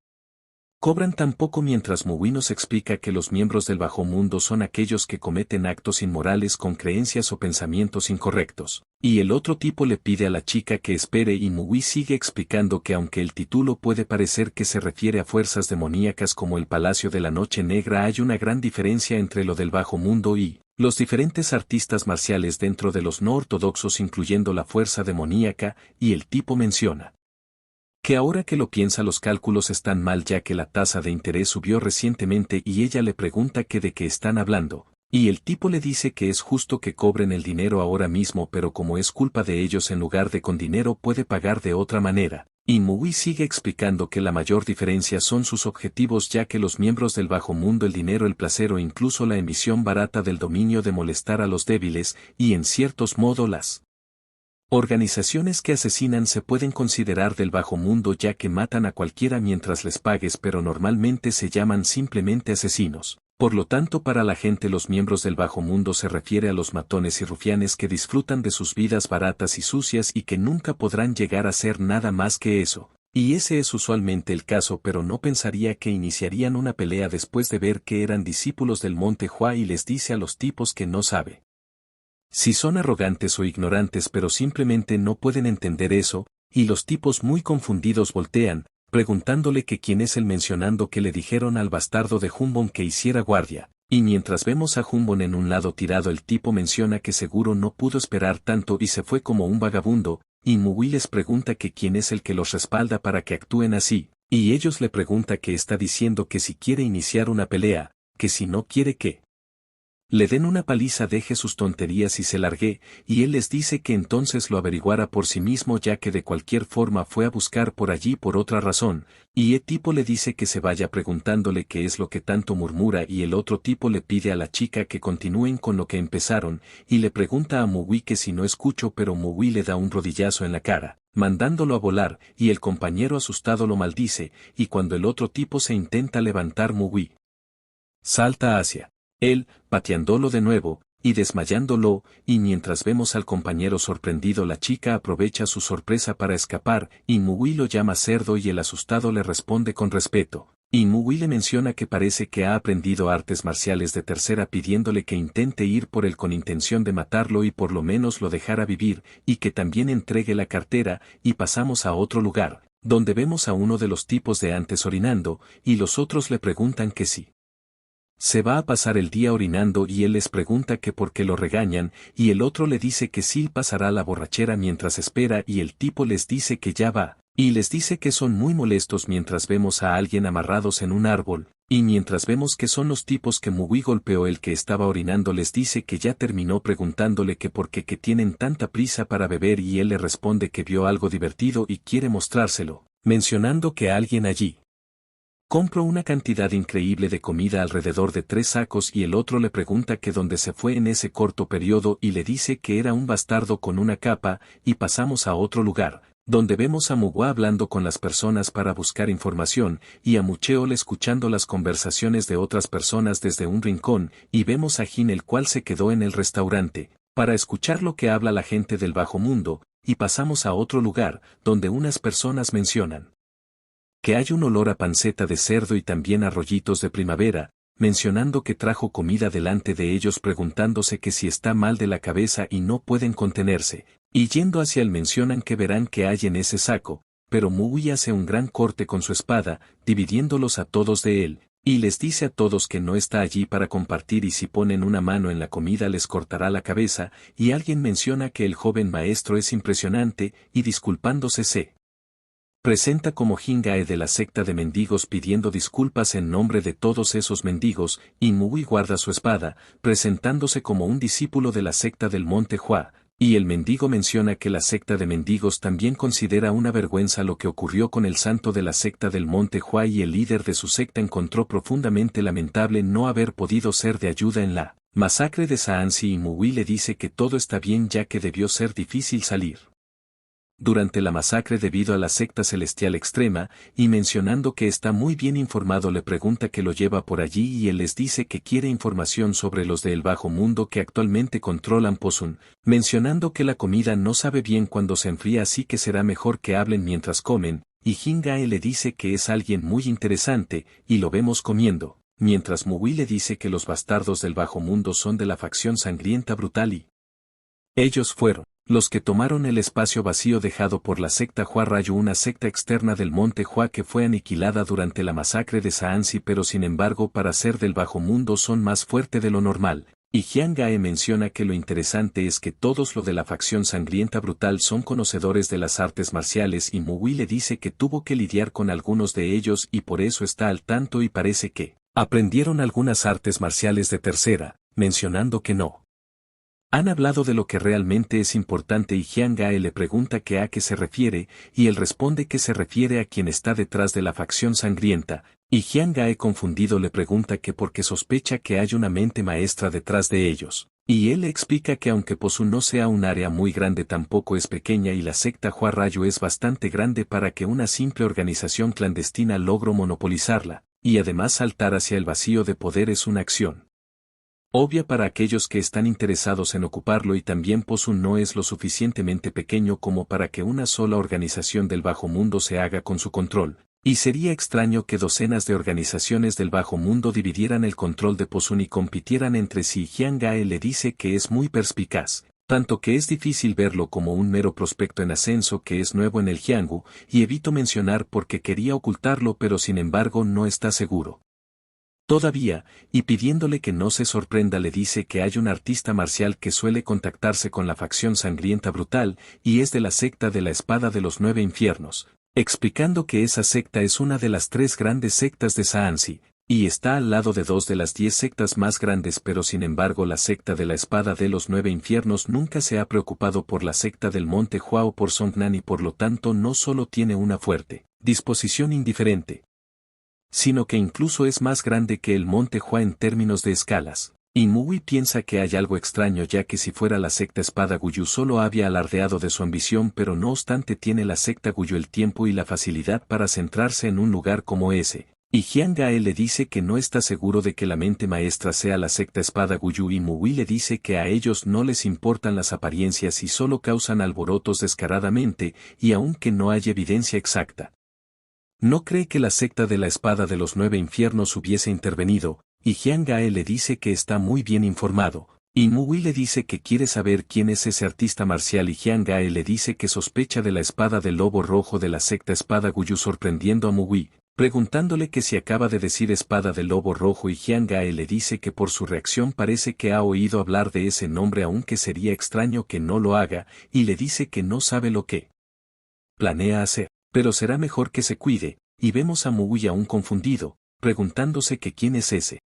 [SPEAKER 1] cobran tan poco mientras Mui nos explica que los miembros del bajo mundo son aquellos que cometen actos inmorales con creencias o pensamientos incorrectos, y el otro tipo le pide a la chica que espere y Mui sigue explicando que aunque el título puede parecer que se refiere a fuerzas demoníacas como el Palacio de la Noche Negra hay una gran diferencia entre lo del bajo mundo y los diferentes artistas marciales dentro de los no ortodoxos incluyendo la fuerza demoníaca, y el tipo menciona que ahora que lo piensa los cálculos están mal ya que la tasa de interés subió recientemente y ella le pregunta que de qué están hablando, y el tipo le dice que es justo que cobren el dinero ahora mismo pero como es culpa de ellos en lugar de con dinero puede pagar de otra manera, y Mui sigue explicando que la mayor diferencia son sus objetivos ya que los miembros del bajo mundo el dinero el placer o incluso la ambición barata del dominio de molestar a los débiles, y en ciertos modos las organizaciones que asesinan se pueden considerar del bajo mundo ya que matan a cualquiera mientras les pagues pero normalmente se llaman simplemente asesinos. Por lo tanto para la gente los miembros del bajo mundo se refiere a los matones y rufianes que disfrutan de sus vidas baratas y sucias y que nunca podrán llegar a ser nada más que eso. Y ese es usualmente el caso pero no pensaría que iniciarían una pelea después de ver que eran discípulos del Monte Hua y les dice a los tipos que no sabe Si son arrogantes o ignorantes pero simplemente no pueden entender eso, y los tipos muy confundidos voltean, preguntándole que quién es el mencionando que le dijeron al bastardo de Humbon que hiciera guardia, y mientras vemos a Humbon en un lado tirado el tipo menciona que seguro no pudo esperar tanto y se fue como un vagabundo, y Mugui les pregunta que quién es el que los respalda para que actúen así, y ellos le pregunta que está diciendo que si quiere iniciar una pelea, que si no quiere que le den una paliza deje sus tonterías y se largue, y él les dice que entonces lo averiguara por sí mismo ya que de cualquier forma fue a buscar por allí por otra razón, y el tipo le dice que se vaya preguntándole qué es lo que tanto murmura y el otro tipo le pide a la chica que continúen con lo que empezaron, y le pregunta a Mugui que si no escucho pero Mugui le da un rodillazo en la cara, mandándolo a volar, y el compañero asustado lo maldice, y cuando el otro tipo se intenta levantar Mugui salta hacia él, pateándolo de nuevo, y desmayándolo, y mientras vemos al compañero sorprendido la chica aprovecha su sorpresa para escapar, y Mugui lo llama cerdo y el asustado le responde con respeto, y Mugui le menciona que parece que ha aprendido artes marciales de tercera pidiéndole que intente ir por él con intención de matarlo y por lo menos lo dejara vivir, y que también entregue la cartera, y pasamos a otro lugar, donde vemos a uno de los tipos de antes orinando, y los otros le preguntan que sí. Se va a pasar el día orinando y él les pregunta que por qué lo regañan, y el otro le dice que sí pasará la borrachera mientras espera y el tipo les dice que ya va, y les dice que son muy molestos mientras vemos a alguien amarrados en un árbol, y mientras vemos que son los tipos que Mugui golpeó el que estaba orinando les dice que ya terminó preguntándole que por qué que tienen tanta prisa para beber y él le responde que vio algo divertido y quiere mostrárselo, mencionando que alguien allí compró una cantidad increíble de comida alrededor de 3 sacos y el otro le pregunta que dónde se fue en ese corto periodo y le dice que era un bastardo con una capa, y pasamos a otro lugar, donde vemos a Mugua hablando con las personas para buscar información, y a Mucheol escuchando las conversaciones de otras personas desde un rincón, y vemos a Jin el cual se quedó en el restaurante, para escuchar lo que habla la gente del bajo mundo, y pasamos a otro lugar, donde unas personas mencionan que hay un olor a panceta de cerdo y también a rollitos de primavera, mencionando que trajo comida delante de ellos preguntándose que si está mal de la cabeza y no pueden contenerse, y yendo hacia él mencionan que verán que hay en ese saco, pero Mugui hace un gran corte con su espada, dividiéndolos a todos de él, y les dice a todos que no está allí para compartir y si ponen una mano en la comida les cortará la cabeza, y alguien menciona que el joven maestro es impresionante, y disculpándose se presenta como Jingae de la secta de mendigos pidiendo disculpas en nombre de todos esos mendigos, y Mugui guarda su espada, presentándose como un discípulo de la secta del Monte Hua, y el mendigo menciona que la secta de mendigos también considera una vergüenza lo que ocurrió con el santo de la secta del Monte Hua y el líder de su secta encontró profundamente lamentable no haber podido ser de ayuda en la masacre de Saansi y Mugui le dice que todo está bien ya que debió ser difícil salir durante la masacre debido a la secta celestial extrema, y mencionando que está muy bien informado le pregunta que lo lleva por allí y él les dice que quiere información sobre los del bajo mundo que actualmente controlan Posun, mencionando que la comida no sabe bien cuando se enfría así que será mejor que hablen mientras comen, y Jingae le dice que es alguien muy interesante, y lo vemos comiendo, mientras Mugui le dice que los bastardos del bajo mundo son de la facción sangrienta brutal y ellos fueron los que tomaron el espacio vacío dejado por la secta Hua Rayu, una secta externa del monte Hua que fue aniquilada durante la masacre de Saansi, pero sin embargo para ser del bajo mundo son más fuerte de lo normal, y Jiangae menciona que lo interesante es que todos los de la facción sangrienta brutal son conocedores de las artes marciales y Mugui le dice que tuvo que lidiar con algunos de ellos y por eso está al tanto y parece que aprendieron algunas artes marciales de tercera, mencionando que no han hablado de lo que realmente es importante y Jiangae le pregunta que a qué se refiere, y él responde que se refiere a quien está detrás de la facción sangrienta, y Jiangae confundido le pregunta que por qué sospecha que hay una mente maestra detrás de ellos. Y él le explica que aunque Posu no sea un área muy grande tampoco es pequeña y la secta Hua Rayu es bastante grande para que una simple organización clandestina logre monopolizarla, y además saltar hacia el vacío de poder es una acción obvia para aquellos que están interesados en ocuparlo y también Posun no es lo suficientemente pequeño como para que una sola organización del bajo mundo se haga con su control, Y sería extraño que docenas de organizaciones del bajo mundo dividieran el control de Posun y compitieran entre sí. Jiang Gae le dice que es muy perspicaz, tanto que es difícil verlo como un mero prospecto en ascenso que es nuevo en el Jianghu, y evito mencionar porque quería ocultarlo pero sin embargo no está seguro. Todavía, y pidiéndole que no se sorprenda le dice que hay un artista marcial que suele contactarse con la facción sangrienta brutal, y es de la secta de la espada de los 9 infiernos, explicando que esa secta es una de las 3 grandes sectas de Shaanxi, y está al lado de 2 de las 10 sectas más grandes, pero sin embargo la secta de la espada de los 9 infiernos nunca se ha preocupado por la secta del monte Huao por Songnan y por lo tanto no solo tiene una fuerte disposición indiferente, sino que incluso es más grande que el monte Hua en términos de escalas. Y Mui piensa que hay algo extraño ya que si fuera la secta espada Guyu solo había alardeado de su ambición pero no obstante tiene la secta Guyu el tiempo y la facilidad para centrarse en un lugar como ese. Y Jiang Gae le dice que no está seguro de que la mente maestra sea la secta espada Guyu y Mui le dice que a ellos no les importan las apariencias y solo causan alborotos descaradamente, y aunque no hay evidencia exacta, no cree que la secta de la espada de los 9 infiernos hubiese intervenido, y Jiang Gae le dice que está muy bien informado, y Mui le dice que quiere saber quién es ese artista marcial y Jiang Gae le dice que sospecha de la espada del lobo rojo de la secta espada Guyu sorprendiendo a Mui, preguntándole que si acaba de decir espada del lobo rojo y Jiang Gae le dice que por su reacción parece que ha oído hablar de ese nombre aunque sería extraño que no lo haga, y le dice que no sabe lo que planea hacer. Pero será mejor que se cuide, y vemos a Mui aún confundido, preguntándose que quién es ese